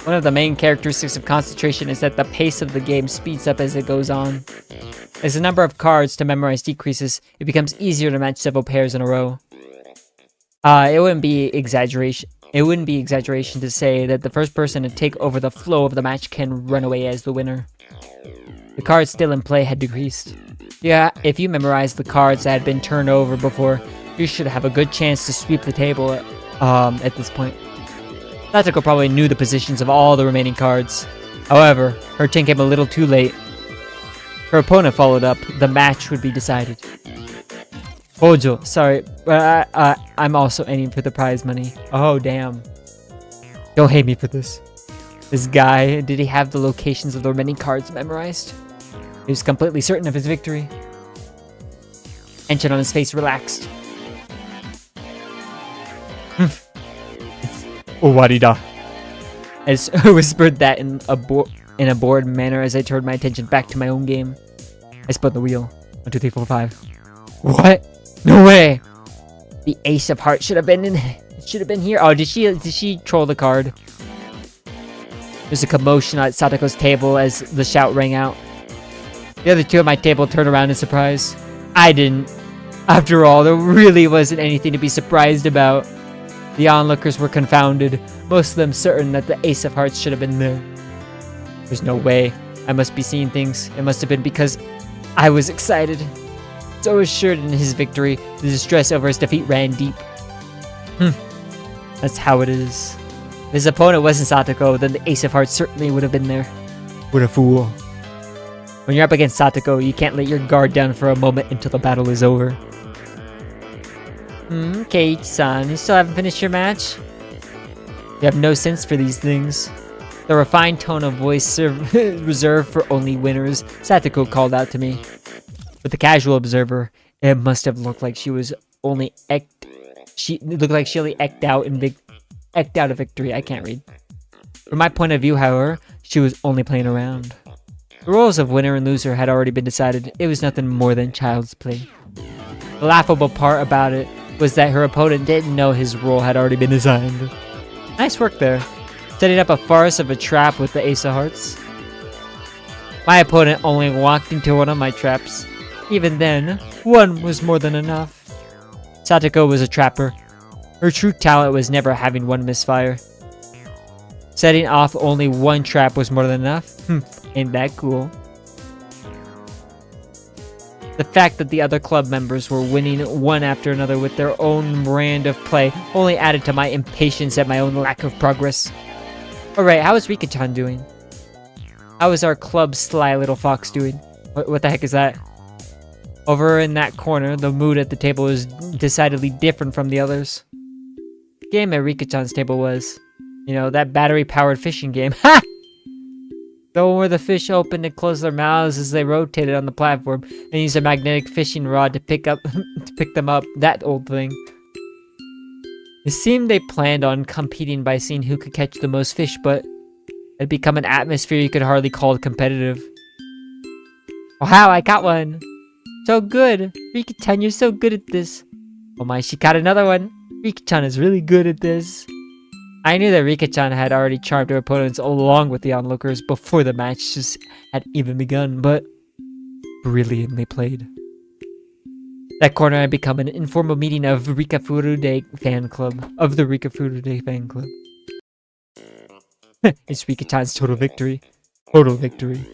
One of the main characteristics of concentration is that the pace of the game speeds up as it goes on. As the number of cards to memorize decreases, it becomes easier to match several pairs in a row. It wouldn't be exaggeration to say that the first person to take over the flow of the match can run away as the winner. The cards still in play had decreased. Yeah, if you memorize the cards that had been turned over before, you should have a good chance to sweep the table at this point. Satoko probably knew the positions of all the remaining cards. However, her turn came a little too late. Her opponent followed up. The match would be decided. Hojo, sorry, but I'm also aiming for the prize money. Oh, damn. Don't hate me for this. This guy, did he have the locations of the remaining cards memorized? He was completely certain of his victory. Tension on his face relaxed. Warida. As I whispered that in a bored manner as I turned my attention back to my own game. I spun the wheel. 1, 2, 3, 4, 5. What? No way! The ace of hearts should have been in. It should have been here. Oh, did she troll the card? There's a commotion at Satoko's table as the shout rang out. The other two at my table turned around in surprise. I didn't. After all, there really wasn't anything to be surprised about. The onlookers were confounded, most of them certain that the ace of hearts should have been there. There's no way. I must be seeing things. It must have been because I was excited. So assured in his victory, the distress over his defeat ran deep. That's how it is. If his opponent wasn't Satoko, then the Ace of Hearts certainly would have been there. What a fool. When you're up against Satoko, you can't let your guard down for a moment until the battle is over. Keiichi-san, you still haven't finished your match? You have no sense for these things. The refined tone of voice reserved for only winners, Satoko called out to me. With the casual observer, it must have looked like she was only she looked like she only eked out a victory. I can't read. From my point of view, however, she was only playing around. The roles of winner and loser had already been decided. It was nothing more than child's play. The laughable part about it was that her opponent didn't know his role had already been assigned. Nice work there. Setting up a farce of a trap with the Ace of Hearts. My opponent only walked into one of my traps. Even then, one was more than enough. Satoko was a trapper. Her true talent was never having one misfire. Setting off only one trap was more than enough? Ain't that cool? The fact that the other club members were winning one after another with their own brand of play only added to my impatience at my own lack of progress. Alright, how is Rika-chan doing? How is our club's sly little fox doing? What the heck is that? Over in that corner, the mood at the table is decidedly different from the others. The game at Rika-chan's table was, you know, that battery-powered fishing game. Ha! The one where the fish opened and closed their mouths as they rotated on the platform and used a magnetic fishing rod to pick them up. That old thing. It seemed they planned on competing by seeing who could catch the most fish, but it had become an atmosphere you could hardly call competitive. Wow, I got one! So good! Rika-chan, you're so good at this! Oh my, she caught another one! Rika-chan is really good at this! I knew that Rika-chan had already charmed her opponents along with the onlookers before the match just had even begun, but brilliantly played. That corner had become an informal meeting of Rika Furude fan club. Of the Rika Furude fan club. It's Rika-chan's total victory. Total victory.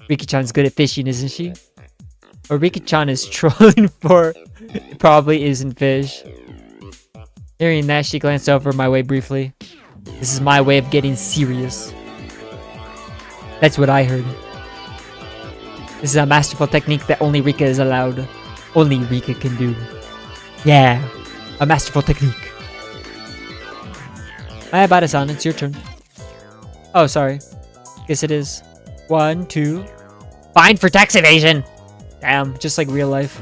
Rika-chan's good at fishing, isn't she? Or Rika-chan is trolling for probably isn't fish. Hearing that, she glanced over my way briefly. This is my way of getting serious. That's what I heard. This is a masterful technique that only Rika is allowed. Only Rika can do. Yeah, a masterful technique. Ayabata-san, it's your turn. Oh, sorry. Guess it is. 1, 2. Fine for tax evasion! Damn, just like real life.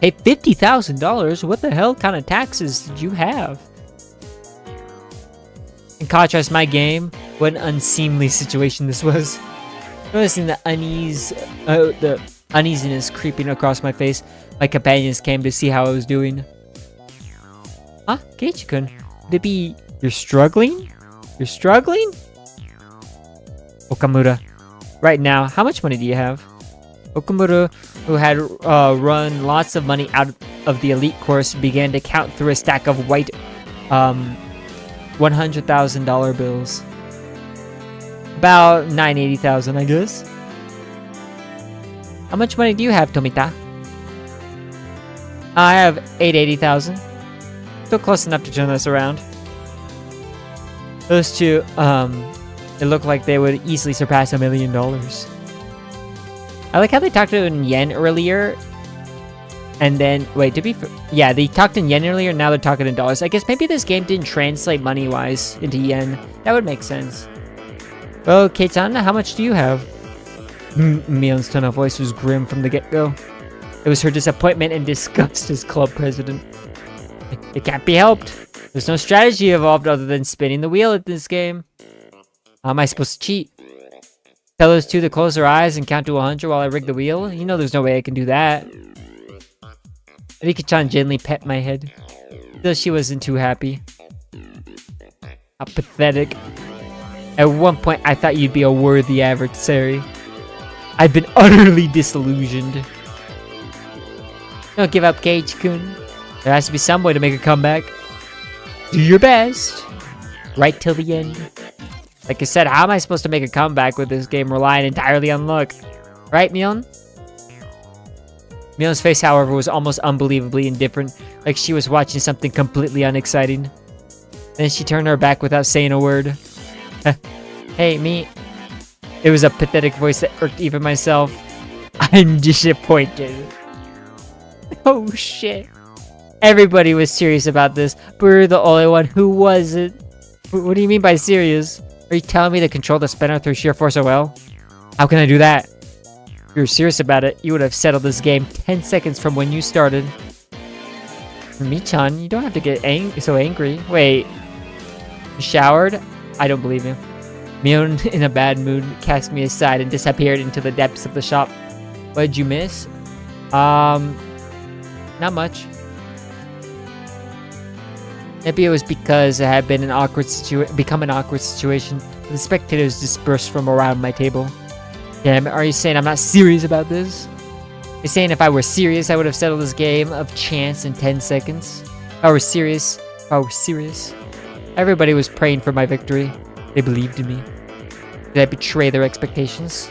Hey, $50,000? What the hell kind of taxes did you have? In contrast, my game, what an unseemly situation this was. Noticing the uneasiness creeping across my face, my companions came to see how I was doing. Huh? Keiichi-kun? Would it be you're struggling? You're struggling? Okamura. Right now, how much money do you have? Okamura, who had run lots of money out of the elite course, began to count through a stack of white $100,000 bills. About 980,000, I guess. How much money do you have, Tomita? I have 880,000. Still close enough to turn this around. Those two, it looked like they would easily surpass $1 million. I like how they talked in yen earlier. And then, wait, yeah, they talked in yen earlier, now they're talking in dollars. I guess maybe this game didn't translate money-wise into yen. That would make sense. Well, Keitan, how much do you have? Mion's tone of voice was grim from the get-go. It was her disappointment and disgust as club president. It can't be helped. There's no strategy involved other than spinning the wheel at this game. How am I supposed to cheat? Tell those two to close their eyes and count to 100 while I rig the wheel? You know there's no way I can do that. Rika-chan gently pet my head, though she wasn't too happy. How pathetic. At one point, I thought you'd be a worthy adversary. I've been utterly disillusioned. Don't give up, Keiichi-kun. There has to be some way to make a comeback. Do your best. Right till the end. Like I said, how am I supposed to make a comeback with this game relying entirely on luck? Right, Mion? Mion's face, however, was almost unbelievably indifferent, like she was watching something completely unexciting. Then she turned her back without saying a word. Hey, me. It was a pathetic voice that irked even myself. I'm disappointed. Oh shit. Everybody was serious about this, but we were the only one who wasn't. What do you mean by serious? Are you telling me to control the spinner through sheer force of will? How can I do that? If you were serious about it, you would have settled this game 10 seconds from when you started. Michan, you don't have to get so angry. Wait. You showered? I don't believe you. Mion, in a bad mood, cast me aside and disappeared into the depths of the shop. What did you miss? Not much. Maybe it was because it had been become an awkward situation. The spectators dispersed from around my table. Damn, are you saying I'm not serious about this? You're saying if I were serious, I would have settled this game of chance in 10 seconds? If I were serious, everybody was praying for my victory. They believed in me. Did I betray their expectations?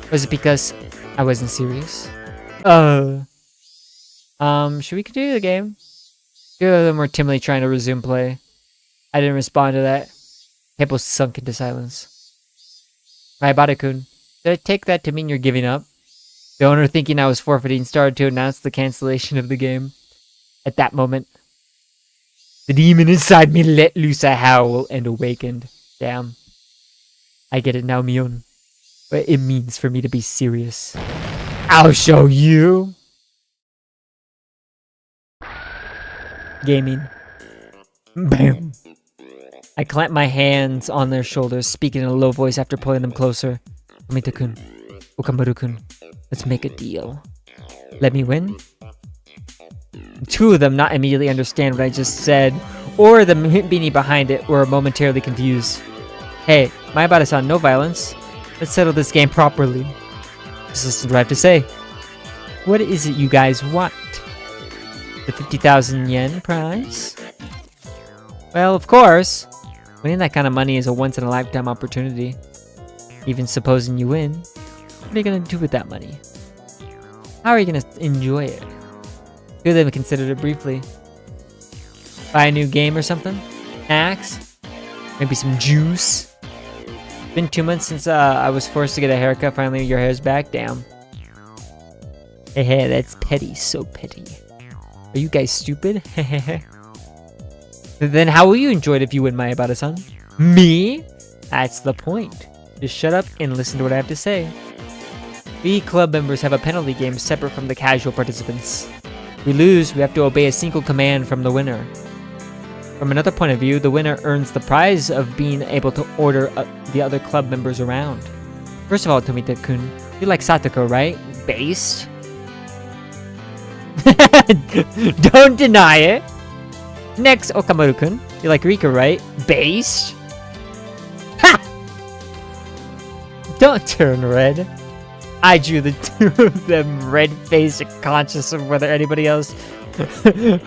Was it because I wasn't serious? Should we continue the game? Two of them were timidly trying to resume play. I didn't respond to that. Tempo sunk into silence. Maibata-kun, did I take that to mean you're giving up? The owner, thinking I was forfeiting, started to announce the cancellation of the game. At that moment, the demon inside me let loose a howl and awakened. Damn. I get it now, Mion. What it means for me to be serious. I'll show you! Gaming. Bam! I clamped my hands on their shoulders, speaking in a low voice after pulling them closer. Tomita-kun, Okamura-kun, let's make a deal. Let me win? Two of them not immediately understand what I just said, or the meaning behind it were momentarily confused. Hey, Maibata-san, no violence. Let's settle this game properly. Just listen to what I have to say. What is it you guys want? The 50,000 yen prize? Well, of course. Winning that kind of money is a once-in-a-lifetime opportunity. Even supposing you win, what are you gonna do with that money? How are you gonna enjoy it? Two of them considered it briefly. Buy a new game or something? Snacks? Maybe some juice? Been 2 months since I was forced to get a haircut. Finally, your hair's back. Damn. Hey, that's petty. So petty. Are you guys stupid? Then how will you enjoy it if you win, Maibata-san? Me? That's the point. Just shut up and listen to what I have to say. We club members have a penalty game separate from the casual participants. If we lose, we have to obey a single command from the winner. From another point of view, the winner earns the prize of being able to order the other club members around. First of all, Tomita-kun, you like Satoko, right? Based? Don't deny it! Next, Okamura-kun, you like Rika, right? Based? Ha! Don't turn red. I drew the two of them red-faced and conscious of whether anybody else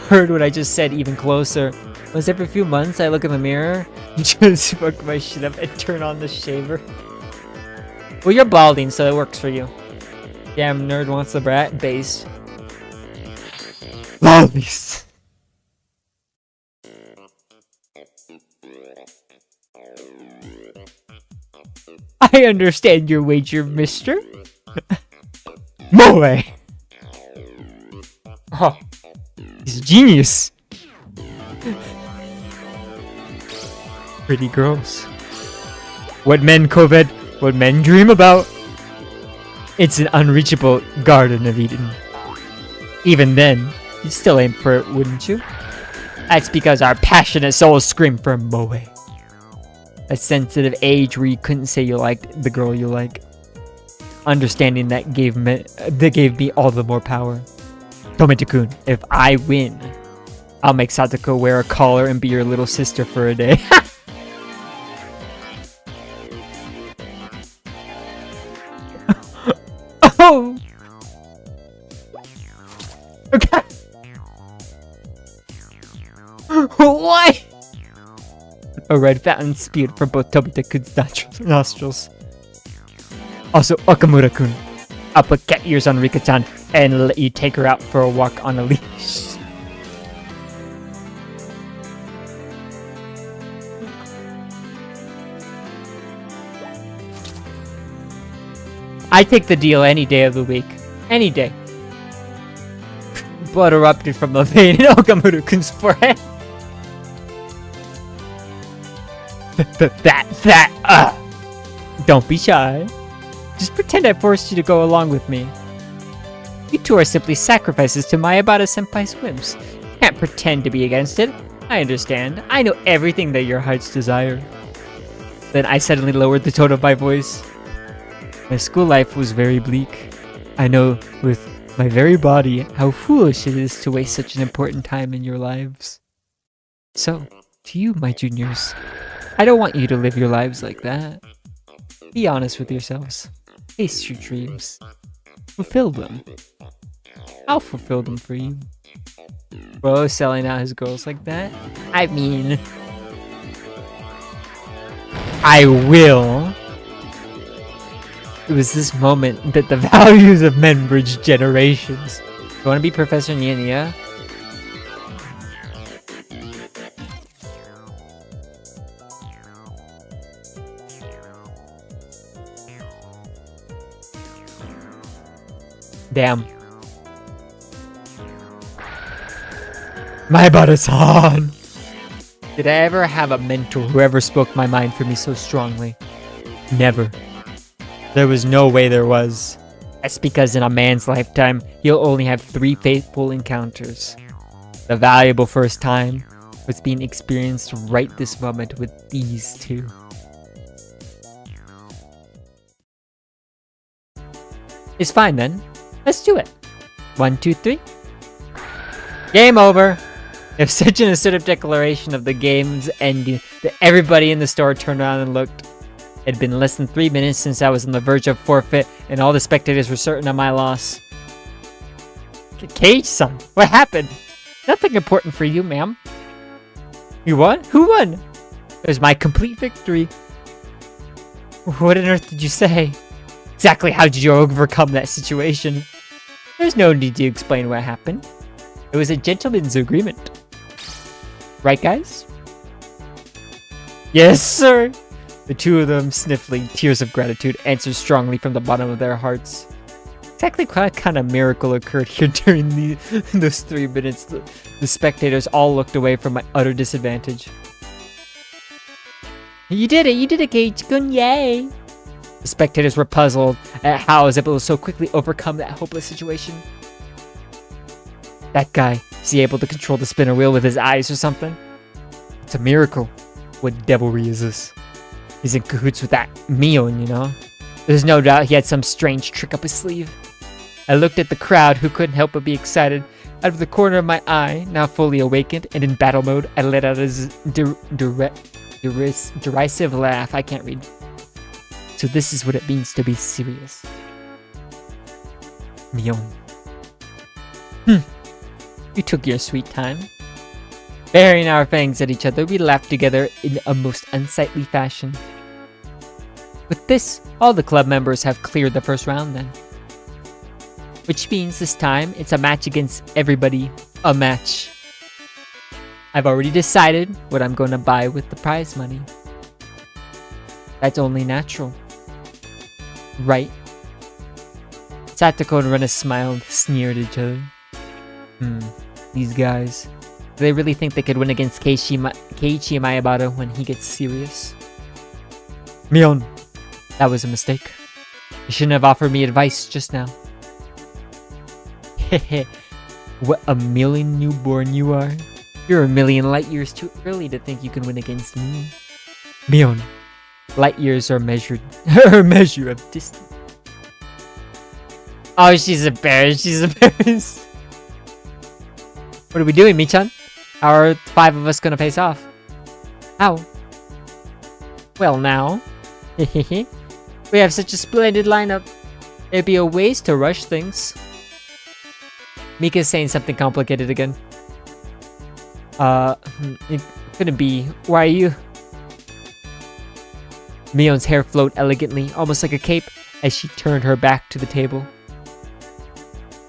heard what I just said even closer. Once every few months, I look in the mirror, just fuck my shit up and turn on the shaver. Well, you're balding, so it works for you. Damn nerd wants the brat. Based. Lollies. I understand your wager, mister. Moe! Oh, he's a genius. Pretty girls. What men covet, what men dream about. It's an unreachable Garden of Eden. Even then, you'd still aim for it, wouldn't you? That's because our passionate souls scream for Moe. A sensitive age where you couldn't say you liked the girl you like. Understanding that gave me all the more power. Tomita-kun, if I win, I'll make Satoko wear a collar and be your little sister for a day. Oh! Okay. What? A red fountain spewed from both Tomita-kun's nostrils. Also, Okamura-kun, I'll put cat ears on Rika-chan and let you take her out for a walk on a leash. I take the deal any day of the week. Any day. Blood erupted from the vein in Okamura-kun's forehead. Don't be shy. Just pretend I forced you to go along with me. You two are simply sacrifices to Mayabata-senpai's whims. Can't pretend to be against it. I understand. I know everything that your hearts desire. Then I suddenly lowered the tone of my voice. My school life was very bleak. I know with my very body how foolish it is to waste such an important time in your lives. So, to you, my juniors, I don't want you to live your lives like that. Be honest with yourselves. Face your dreams. Fulfill them. I'll fulfill them for you. Bro, selling out his girls like that? I mean... I will. It was this moment that the values of men bridged generations. You wanna be Professor Nya? Damn. Mayabata-san! Did I ever have a mentor who ever spoke my mind for me so strongly? Never. There was no way there was. That's because in a man's lifetime, he'll only have 3 faithful encounters. The valuable first time was being experienced right this moment with these 2. It's fine then. Let's do it. 1, 2, 3. Game over. If such an assertive declaration of the game's ending that everybody in the store turned around and looked. It had been less than 3 minutes since I was on the verge of forfeit, and all the spectators were certain of my loss. Cage-san, what happened? Nothing important for you, ma'am. You won? Who won? It was my complete victory. What on earth did you say? Exactly how did you overcome that situation? There's no need to explain what happened. It was a gentleman's agreement. Right, guys? Yes, sir! The 2 of them, sniffling tears of gratitude, answered strongly from the bottom of their hearts. Exactly what kind of miracle occurred here during those 3 minutes? The spectators all looked away from my utter disadvantage. You did it, Cage-kun, yay! The spectators were puzzled at how I was able to so quickly overcome that hopeless situation. That guy, is he able to control the spinner wheel with his eyes or something? It's a miracle. What devilry is this? He's in cahoots with that Mion, you know? There's no doubt he had some strange trick up his sleeve. I looked at the crowd, who couldn't help but be excited. Out of the corner of my eye, now fully awakened and in battle mode, I let out a derisive laugh. I can't read. So this is what it means to be serious. Mion. You took your sweet time. Baring our fangs at each other, we laughed together in a most unsightly fashion. With this, all the club members have cleared the first round then. Which means this time, it's a match against everybody. A match. I've already decided what I'm going to buy with the prize money. That's only natural. Right? Satoko and Rena smiled, sneered at each other. These guys. Do they really think they could win against Keiichi Mayabata when he gets serious? Mion, that was a mistake. You shouldn't have offered me advice just now. Hehe, what a million newborn you are. You're a million light years too early to think you can win against me. Mion, light years are her measure of distance. Oh, she's embarrassed. What are we doing, Michan? How are 5 of us gonna face off? How? Well now, we have such a splendid lineup. It'd be a waste to rush things. Mika's saying something complicated again. It couldn't be. Why are you? Mion's hair flowed elegantly, almost like a cape, as she turned her back to the table.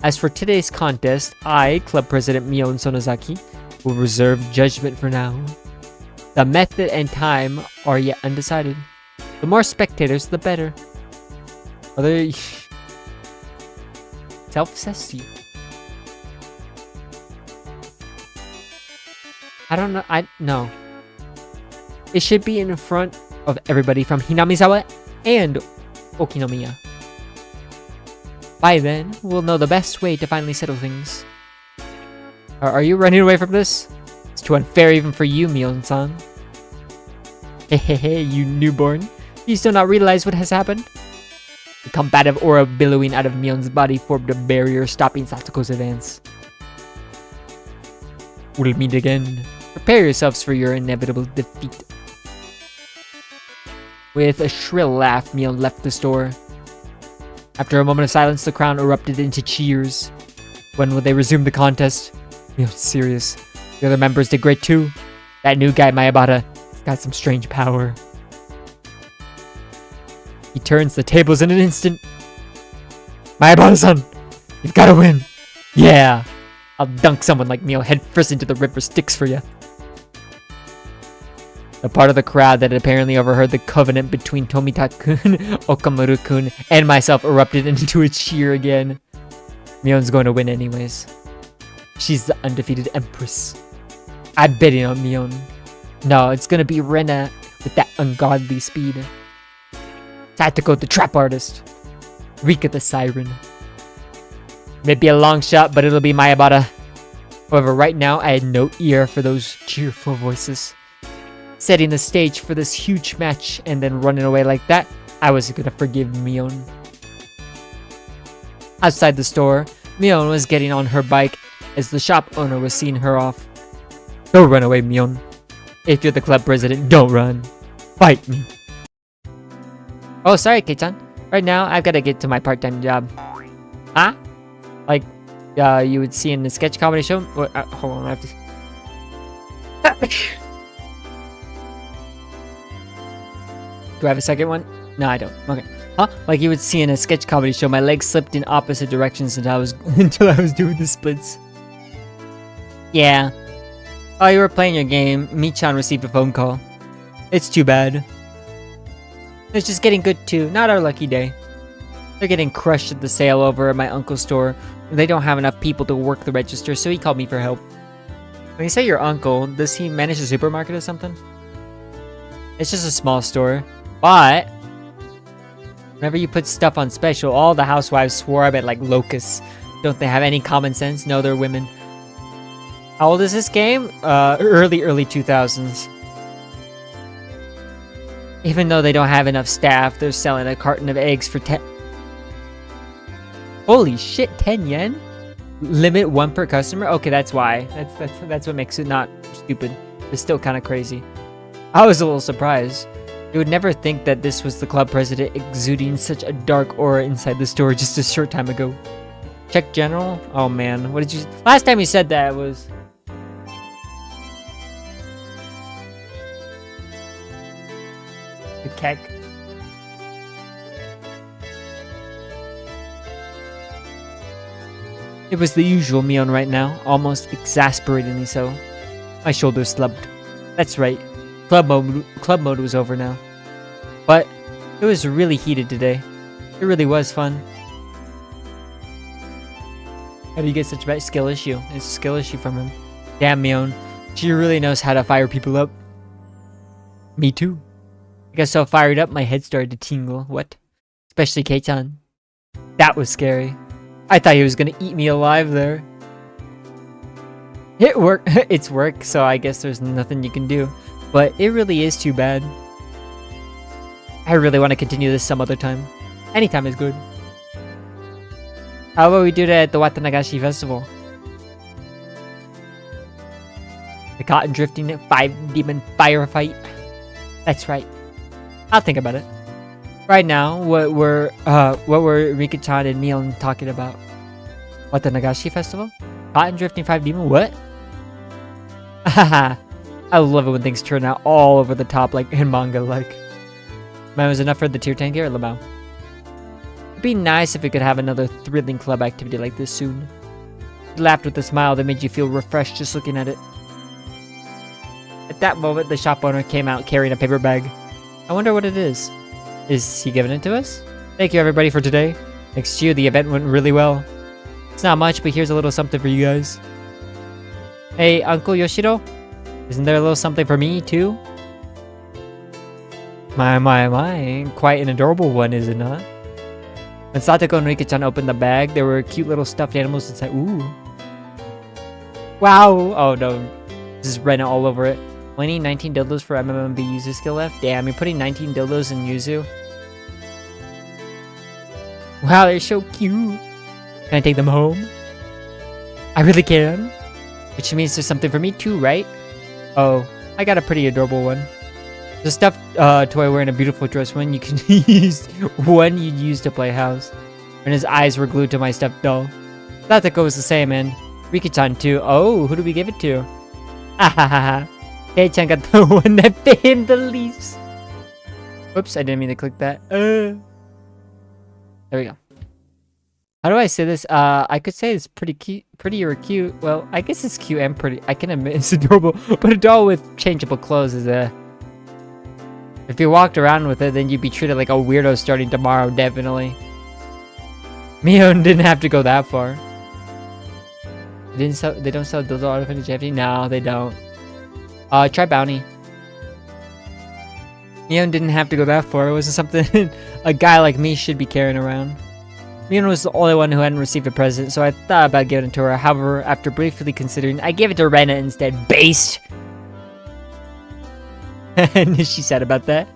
As for today's contest, I, Club President Mion Sonozaki, will reserve judgment for now. The method and time are yet undecided. The more spectators, the better. Other self-cessy. I don't know. No. It should be in front of everybody from Hinamizawa and Okinomiya. By then, we'll know the best way to finally settle things. Are you running away from this? It's too unfair even for you, Mion-san. Hehehe, you newborn. You still not realize what has happened? The combative aura billowing out of Mion's body formed a barrier stopping Satoko's advance. We'll meet again. Prepare yourselves for your inevitable defeat. With a shrill laugh, Mion left the store. After a moment of silence, the crowd erupted into cheers. When will they resume the contest? Mion's serious. The other members did great too. That new guy, Mayabata, has got some strange power. He turns the tables in an instant. Mayabata-san, you've got to win. Yeah, I'll dunk someone like Mio head first into the river Styx for you. The part of the crowd that had apparently overheard the covenant between Tomita-kun, Okamura-kun, and myself erupted into a cheer again. Mion's going to win anyways. She's the undefeated empress. I'm betting on Mion. No, it's gonna be Rena with that ungodly speed. Satoko the trap artist. Rika the siren. Maybe a long shot, but it'll be Mayabata. However, right now I had no ear for those cheerful voices. Setting the stage for this huge match and then running away like that, I wasn't gonna forgive Mion. Outside the store, Mion was getting on her bike as the shop owner was seeing her off. Don't run away, Mion. If you're the club president, don't run. Fight me. Oh, sorry, Kei-chan. Right now, I've got to get to my part-time job. Huh? Like, you would see in the sketch comedy show? What, hold on, I have to... Do I have a second one? No, I don't. Okay. Huh? Like you would see in a sketch comedy show, my legs slipped in opposite directions until I was doing the splits. Yeah. While you were playing your game, Mi-chan received a phone call. It's too bad. It's just getting good too. Not our lucky day. They're getting crushed at the sale over at my uncle's store. They don't have enough people to work the register, so he called me for help. When you say your uncle, does he manage a supermarket or something? It's just a small store. But whenever you put stuff on special, all the housewives swarm at like locusts. Don't they have any common sense? No, they're women. How old is this game? Early 2000s. Even though they don't have enough staff, they're selling a carton of eggs for 10... Holy shit, 10 yen? Limit 1 per customer? Okay, that's why. That's what makes it not stupid. It's still kind of crazy. I was a little surprised. You would never think that this was the club president exuding such a dark aura inside the store just a short time ago. Check general? Oh man, what did you... Last time you said that was... The keg. It was the usual Mion right now, almost exasperatingly so. My shoulders slumped. That's right. Club mode was over now. But it was really heated today. It really was fun. How do you get such a bad skill issue? It's a skill issue from him. Damn, Mion. She really knows how to fire people up. Me too. I got so fired up my head started to tingle. What? Especially Kei-chan. That was scary. I thought he was gonna eat me alive there. It worked. It's work, so I guess there's nothing you can do. But it really is too bad. I really want to continue this some other time. Anytime is good. How about we do that at the Watanagashi festival? The cotton drifting 5-demon firefight. That's right. I'll think about it. Right now, what were Rika-chan and Mion talking about? Watanagashi festival? Cotton drifting 5-demon? What? Haha. I love it when things turn out all over the top like in manga like. Man, was enough for the tier 10 gear, Lamau. It'd be nice if we could have another thrilling club activity like this soon. He laughed with a smile that made you feel refreshed just looking at it. At that moment, the shop owner came out carrying a paper bag. I wonder what it is. Is he giving it to us? Thank you everybody for today. Thanks to you, the event went really well. It's not much, but here's a little something for you guys. Hey, Uncle Yoshiro, isn't there a little something for me too? My, quite an adorable one, is it not? When Satoko and Rika-chan opened the bag, there were cute little stuffed animals inside. Ooh. Wow! Oh no, this is Rena all over it. Only 19 dildos for MMMB Yuzu skill left? Damn, you're putting 19 dildos in Yuzu? Wow, they're so cute. Can I take them home? I really can. Which means there's something for me too, right? Oh, I got a pretty adorable one. The stuffed toy wearing a beautiful dress. One you can use. One you'd use to play house. And his eyes were glued to my stuffed doll. Satoko was the same, and Rika-chan too. Oh, who do we give it to? Ahahaha. Kei-chan got the one that fit him the least. Whoops, I didn't mean to click that. There we go. How do I say this? I could say it's pretty cute, pretty or cute. Well, I guess it's cute and pretty. I can admit it's adorable. But a doll with changeable clothes is a... If you walked around with it, then you'd be treated like a weirdo starting tomorrow, definitely. Mion didn't have to go that far. They don't sell dildo out of Japanese? No, they don't. Try Bounty. Mion didn't have to go that far. It wasn't something a guy like me should be carrying around. Mion was the only one who hadn't received a present, so I thought about giving it to her. However, after briefly considering, I gave it to Rena instead. Based! And she said about that.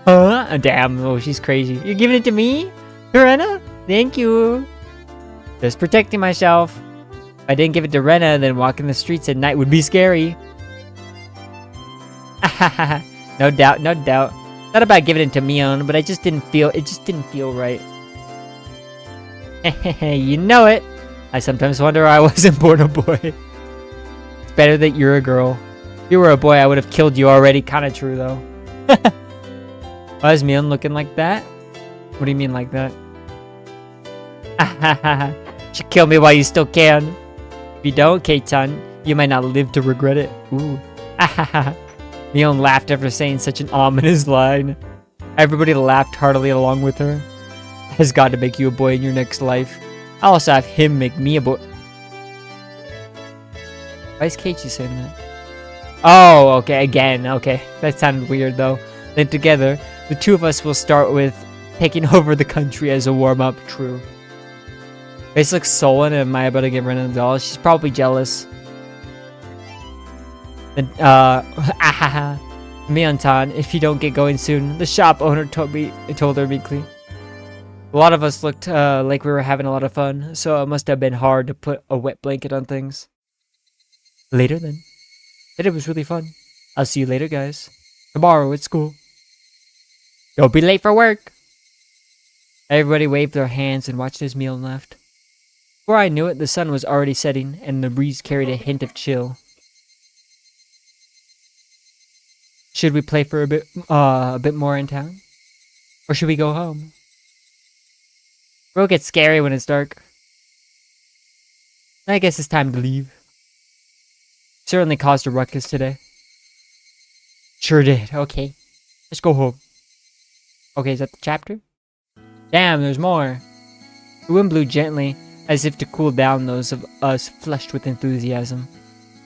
Huh? Oh, damn. Oh, she's crazy. You're giving it to me? Rena? Thank you. Just protecting myself. If I didn't give it to Rena, then walking the streets at night would be scary. No doubt, no doubt. Thought about giving it to Mion, but it just didn't feel right. You know it. I sometimes wonder why I wasn't born a boy. It's better that you're a girl. If you were a boy, I would have killed you already. Kinda true, though. Why is Mion looking like that? What do you mean like that? Should kill me while you still can. If you don't, Kei-chan, you might not live to regret it. Ooh. Mion laughed after saying such an ominous line. Everybody laughed heartily along with her. Has got to make you a boy in your next life. I'll also have him make me a boy. Why is Keiichi saying that? Oh, okay, again. Okay, that sounded weird though. Then together, the two of us will start with taking over the country as a warm-up. True. Face looks sullen. Am I about to get rid of the doll? She's probably jealous. Then, Mion-tan, if you don't get going soon, the shop owner told her meekly. A lot of us looked like we were having a lot of fun, so it must have been hard to put a wet blanket on things. Later then. Said it was really fun. I'll see you later, guys. Tomorrow at school. Don't be late for work. Everybody waved their hands and watched as Mion left. Before I knew it, the sun was already setting, and the breeze carried a hint of chill. Should we play for a bit more in town? Or should we go home? Road gets scary when it's dark. I guess it's time to leave. Certainly caused a ruckus today. Sure did. Okay. Let's go home. Okay, is that the chapter? Damn, there's more. The wind blew gently, as if to cool down those of us flushed with enthusiasm.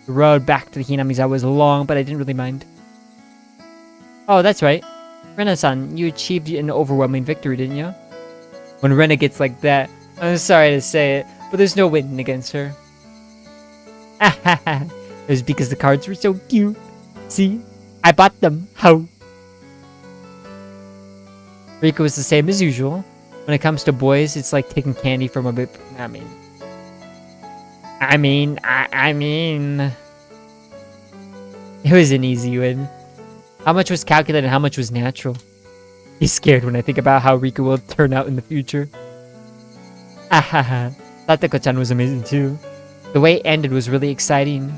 The road back to the Hinamiza was long, but I didn't really mind. Oh, that's right. Rena-san, you achieved an overwhelming victory, didn't you? When Rena gets like that, I'm sorry to say it, but there's no winning against her. It was because the cards were so cute. See? I bought them. How? Rika was the same as usual. When it comes to boys, it's like taking candy from a bit. I mean... It was an easy win. How much was calculated and how much was natural? He's scared when I think about how Rika will turn out in the future. Satoko-chan was amazing too. The way it ended was really exciting.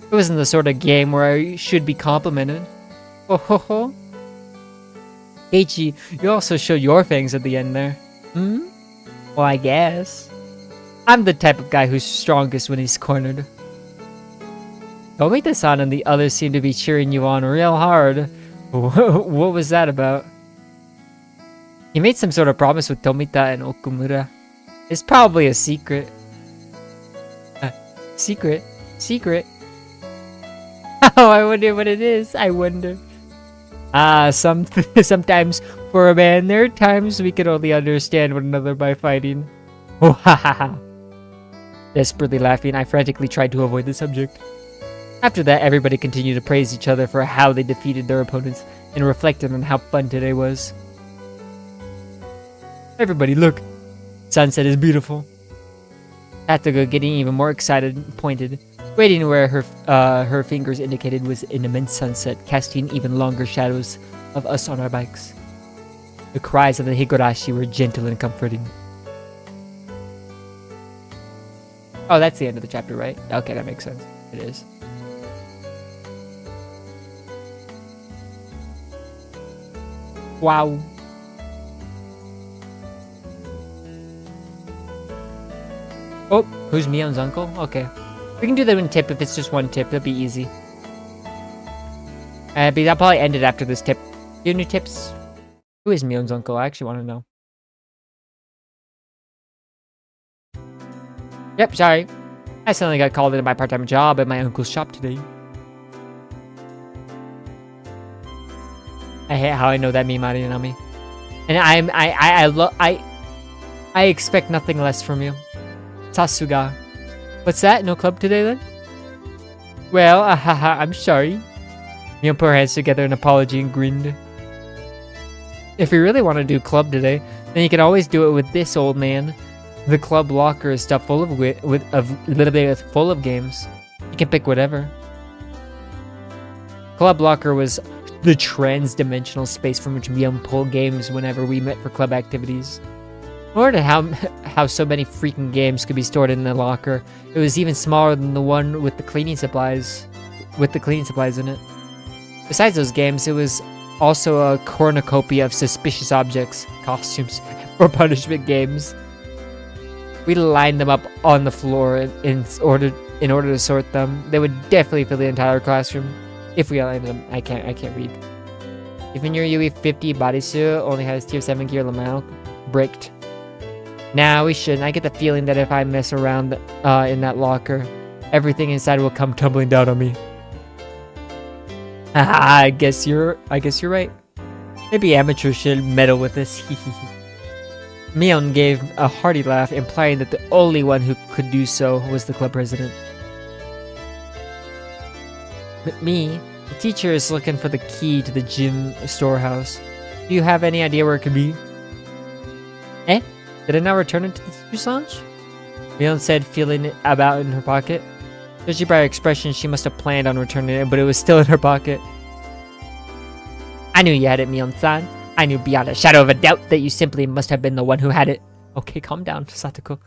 It wasn't the sort of game where I should be complimented. Ho ho ho. Keiichi, you also showed your fangs at the end there. Hmm? Well, I guess. I'm the type of guy who's strongest when he's cornered. Tomita-san and the others seem to be cheering you on real hard. What was that about? He made some sort of promise with Tomita and Okumura. It's probably a secret. Secret. Oh, I wonder what it is. I wonder. Sometimes for a man, there are times we can only understand one another by fighting. Oh, ha ha ha. Desperately laughing, I frantically tried to avoid the subject. After that, everybody continued to praise each other for how they defeated their opponents and reflected on how fun today was. Everybody, look. Sunset is beautiful. Satoko, getting even more excited, pointed, waiting where her fingers indicated was an immense sunset, casting even longer shadows of us on our bikes. The cries of the Higurashi were gentle and comforting. Oh, that's the end of the chapter, right? Okay, that makes sense. It is. Wow. Oh, who's Mion's uncle? Okay. We can do that in tip if it's just one tip. That'd be easy. But I'll probably end it after this tip. Do you have any tips? Who is Mion's uncle? I actually want to know. Yep, sorry. I suddenly got called into my part-time job at my uncle's shop today. I hate how I know that meme, Arinami. And I expect nothing less from you. Sasuga. What's that? No club today then? Well, I'm sorry. Mion put her hands together in apology and grinned. If you really want to do club today, then you can always do it with this old man. The club locker is stuffed full of full of games. You can pick whatever. Club locker was the trans-dimensional space from which Mion pulled games whenever we met for club activities. In order to how so many freaking games could be stored in the locker, it was even smaller than the one with the cleaning supplies in it. Besides those games, it was also a cornucopia of suspicious objects, costumes, for punishment games. We lined them up on the floor in order to sort them. They would definitely fill the entire classroom if we aligned them. I can't read. Even your UE50 bodysuit only has tier 7 gear Lamau bricked. Nah, we shouldn't. I get the feeling that if I mess around in that locker, everything inside will come tumbling down on me. I guess you're right. Maybe amateurs should meddle with this. Mion gave a hearty laugh, implying that the only one who could do so was the club president. Me, the teacher is looking for the key to the gym storehouse. Do you have any idea where it could be? Eh? Did I not return it to the teacher's lounge? Mion said, feeling it about in her pocket. Judging by her expression, she must have planned on returning it, but it was still in her pocket. I knew you had it, Mion-san. I knew beyond a shadow of a doubt that you simply must have been the one who had it. Okay, calm down, Satoko.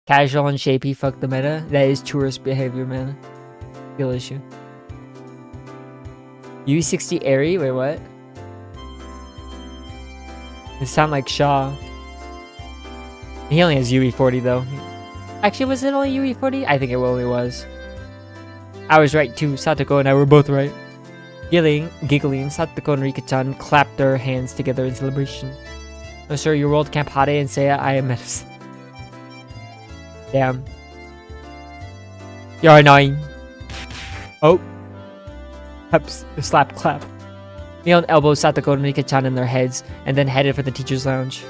Casual and shapey, fuck the meta. That is tourist behavior, man. Real issue. U60 Airy? Wait, what? It sound like Shaw. He only has UE40 though. Actually, was it only UE40? I think it only was. I was right too. Satoko and I were both right. Giggling, Satoko and Rika-chan clapped their hands together in celebration. Oh, sir, your world camp Hade and Seiya, I am medicine. Damn. You're annoying. Oh. Slap clap. Mion elbowed Satoko and Rika-chan in their heads and then headed for the teacher's lounge.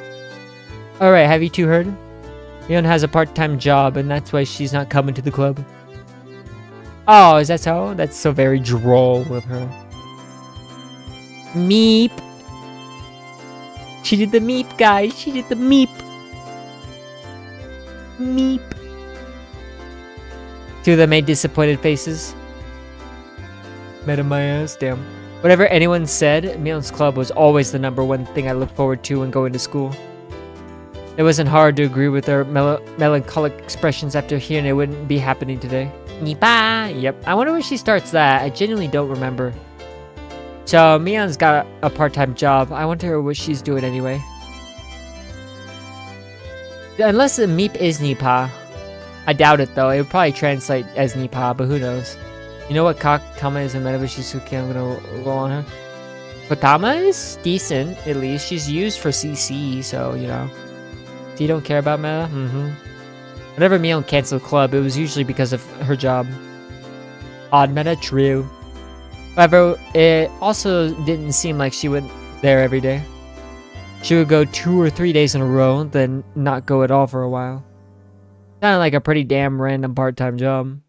Alright, have you two heard? Mion has a part-time job and that's why she's not coming to the club. Oh, is that so? That's so very droll of her. Meep. She did the meep, guys. She did the meep. Meep. Two of them made disappointed faces. Met in my ass, damn. Whatever anyone said, Mion's club was always the #1 thing I looked forward to when going to school. It wasn't hard to agree with their melancholic expressions after hearing it wouldn't be happening today. Nipa! Yep. I wonder when she starts that. I genuinely don't remember. So, Mion's got a part-time job. I wonder what she's doing anyway. Unless the meep is Nipa. I doubt it though. It would probably translate as Nipa, but who knows. You know what? Tama is a Metabushi Suki. I'm gonna roll on her. Kotama is decent, at least. She's used for CC, so, you know. So you don't care about meta? Whenever Mion canceled club, it was usually because of her job. Odd meta, true. However, it also didn't seem like she went there every day. She would go 2 or 3 days in a row, then not go at all for a while. Sounded like a pretty damn random part-time job.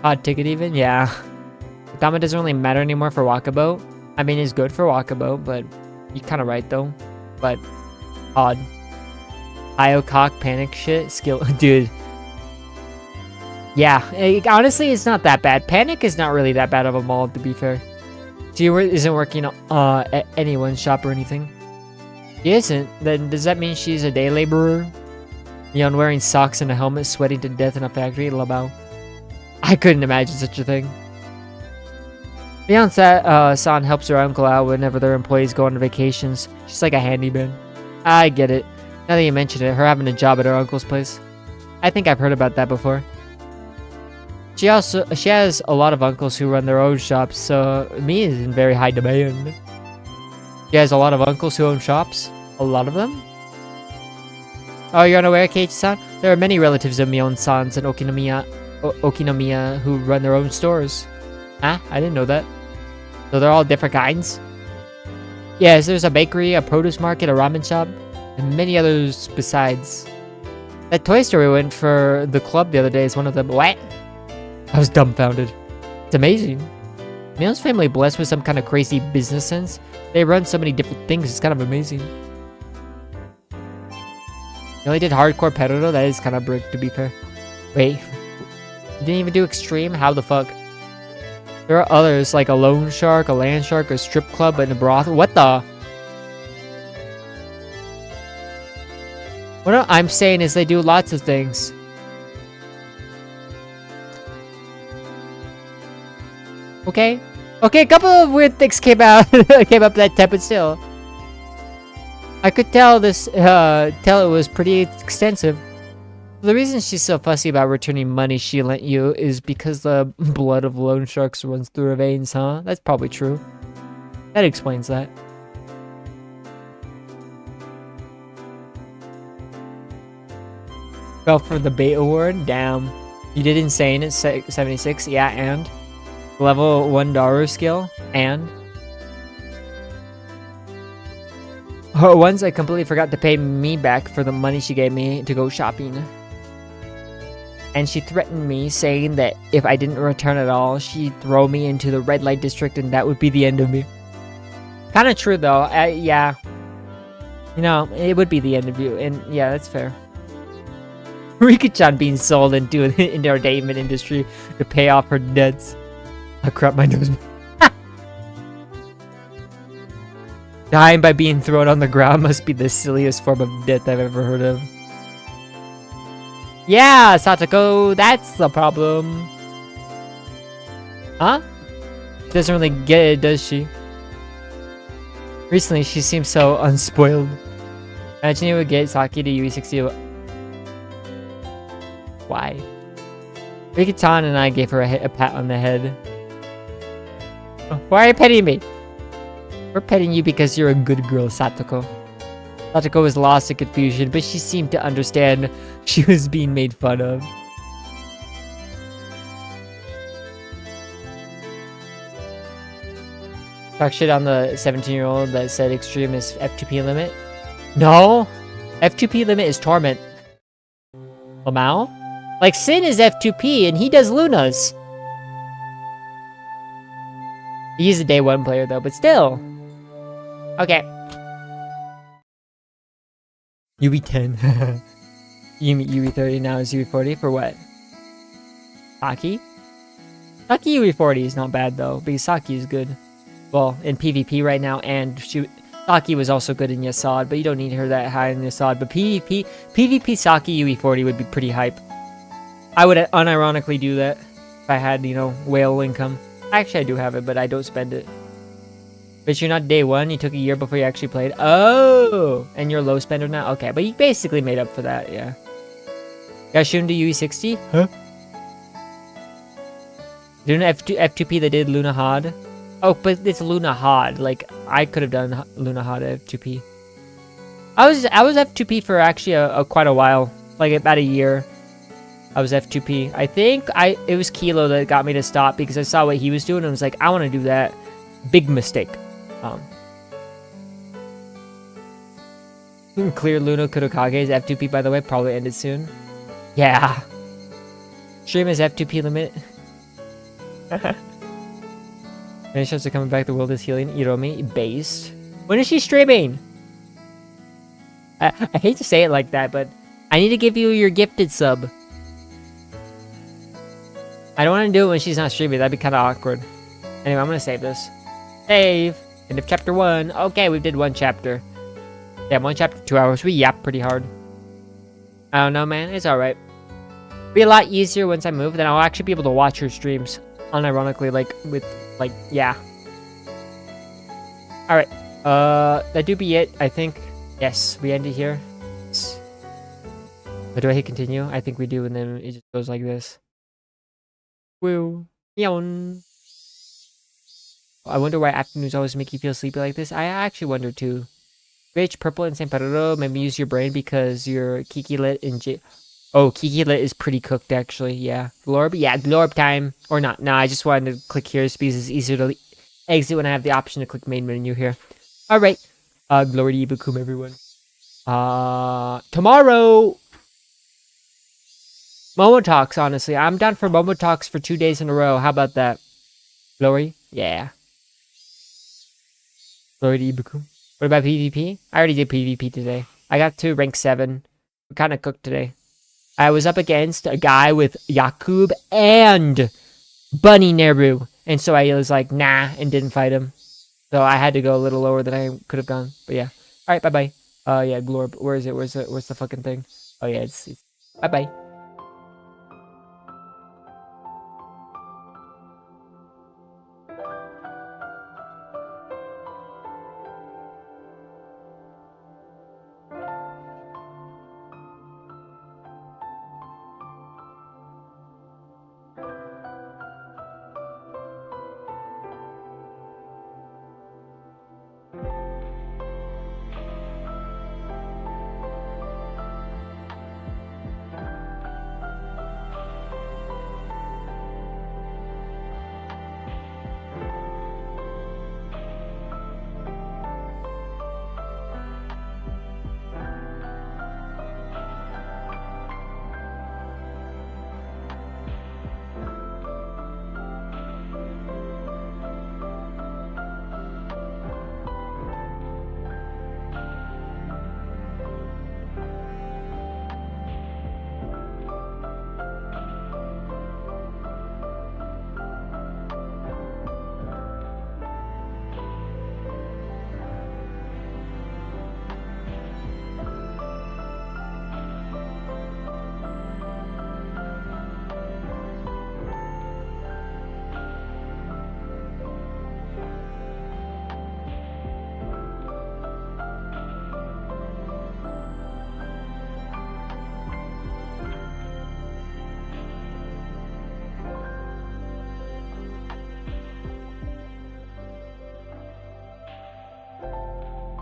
Odd ticket even? Yeah. Kotama doesn't really matter anymore for Walkabout. I mean, it's good for Walkabout, but you're kind of right though. But odd. IO cock panic shit skill, dude. Yeah, honestly, it's not that bad. Panic is not really that bad of a mold, to be fair. She isn't working at anyone's shop or anything. She isn't? Then does that mean she's a day laborer? Neon wearing socks and a helmet, sweating to death in a factory? Labao. I couldn't imagine such a thing. Neon-san helps her uncle out whenever their employees go on vacations. She's like a handyman. I get it. Now that you mention it, her having a job at her uncle's place. I think I've heard about that before. She has a lot of uncles who run their own shops, so Mi is in very high demand. She has a lot of uncles who own shops? A lot of them? Oh, you're unaware, Keiichi-san? There are many relatives of Mion-sans and Okinomiya who run their own stores. Huh? I didn't know that. So they're all different kinds? Yes, there's a bakery, a produce market, a ramen shop, and many others besides. That toy store we went for the club the other day is one of them. What? I was dumbfounded. It's amazing. Mion's family blessed with some kind of crazy business sense. They run so many different things, it's kind of amazing. You only did hardcore pedo? That is kind of brick, to be fair. Wait. You didn't even do extreme? How the fuck? There are others, like a loan shark, a land shark, a strip club, and a brothel. What the? What I'm saying is they do lots of things. Okay. Okay, a couple of weird things came up that time, but still. I could tell tell it was pretty extensive. The reason she's so fussy about returning money she lent you is because the blood of loan sharks runs through her veins, huh? That's probably true. That explains that. Fell for the bait award? Damn. You did insane at 76? Yeah, and? Level 1 Daru skill? And? Once I completely forgot to pay me back for the money she gave me to go shopping. And she threatened me, saying that if I didn't return at all, she'd throw me into the red light district and that would be the end of me. Kinda true though, yeah. You know, it would be the end of you, and yeah, that's fair. Rika-chan being sold into the entertainment industry to pay off her debts. I crap my nose. Dying by being thrown on the ground must be the silliest form of death I've ever heard of. Yeah, Satoko, that's the problem. Huh? She doesn't really get it, does she? Recently, she seems so unspoiled. Imagine you would get Saki to UE60. Why? Rika-chan and I gave her a pat on the head. Why are you petting me? We're petting you because you're a good girl, Satoko. Satoko was lost in confusion, but she seemed to understand she was being made fun of. Talk shit on the 17-year-old that said extreme is F2P limit? No! F2P limit is torment. Lamau? Like, Sin is F2P and he does Lunas. He's a day 1 player though, but still. Okay. UE10. UE30 now is UE40 for what? Saki? Saki UE40 is not bad though, because Saki is good. Well, in PvP right now, and Saki was also good in Yasad, but you don't need her that high in Yasad. But PvP Saki UE40 would be pretty hype. I would unironically do that if I had, you know, whale income. Actually, I do have it, but I don't spend it. But you're not day 1, you took a year before you actually played. Oh! And you're a low spender now? Okay, but you basically made up for that, yeah. Gashun to UE60? Huh? Doing F2P that did Luna Hod? Oh, but it's Luna Hod. Like, I could have done Luna Hod at F2P. I was F2P for actually quite a while. Like, about a year. I was F2P. I think it was Kilo that got me to stop because I saw what he was doing and I was like, I want to do that. Big mistake. Clear Luna Kurokage's F2P, by the way, probably ended soon. Yeah. Stream is F2P limit. And shows are coming back. The world is healing. Iromi based. When is she streaming? I hate to say it like that, but I need to give you your gifted sub. I don't want to do it when she's not streaming. That'd be kind of awkward. Anyway, I'm gonna save this. Save. End of chapter 1. Okay, we did 1 chapter. Yeah, 1 chapter, 2 hours. We yapped pretty hard. I don't know, man. It's alright. Be a lot easier once I move. Then I'll actually be able to watch her streams. Unironically, like, with, like, yeah. Alright. That do be it, I think. Yes, we end it here. But do I hit continue? I think we do, and then it just goes like this. Woo. Yawn. I wonder why afternoons always make you feel sleepy like this. I actually wonder too. Rich, Purple, and San Pedro, maybe use your brain because your Kiki Lit and Oh, Kiki Lit is pretty cooked actually, yeah. Glorb? Yeah, Glorb time. Or not. No, I just wanted to click here because it's easier to exit when I have the option to click main menu here. Alright. Glory to Ibukum, everyone. Tomorrow! Momo Talks, honestly. I'm down for Momo Talks for 2 days in a row. How about that? Glory? Yeah. Glory to Ibukum. What about PvP? I already did PvP today. I got to rank 7. We kind of cooked today. I was up against a guy with Yakub and Bunny Neru. And so I was like, nah, and didn't fight him. So I had to go a little lower than I could have gone. But yeah. Alright, bye-bye. Yeah, Glorb. Where is it? Where's the fucking thing? Oh yeah, it's bye-bye.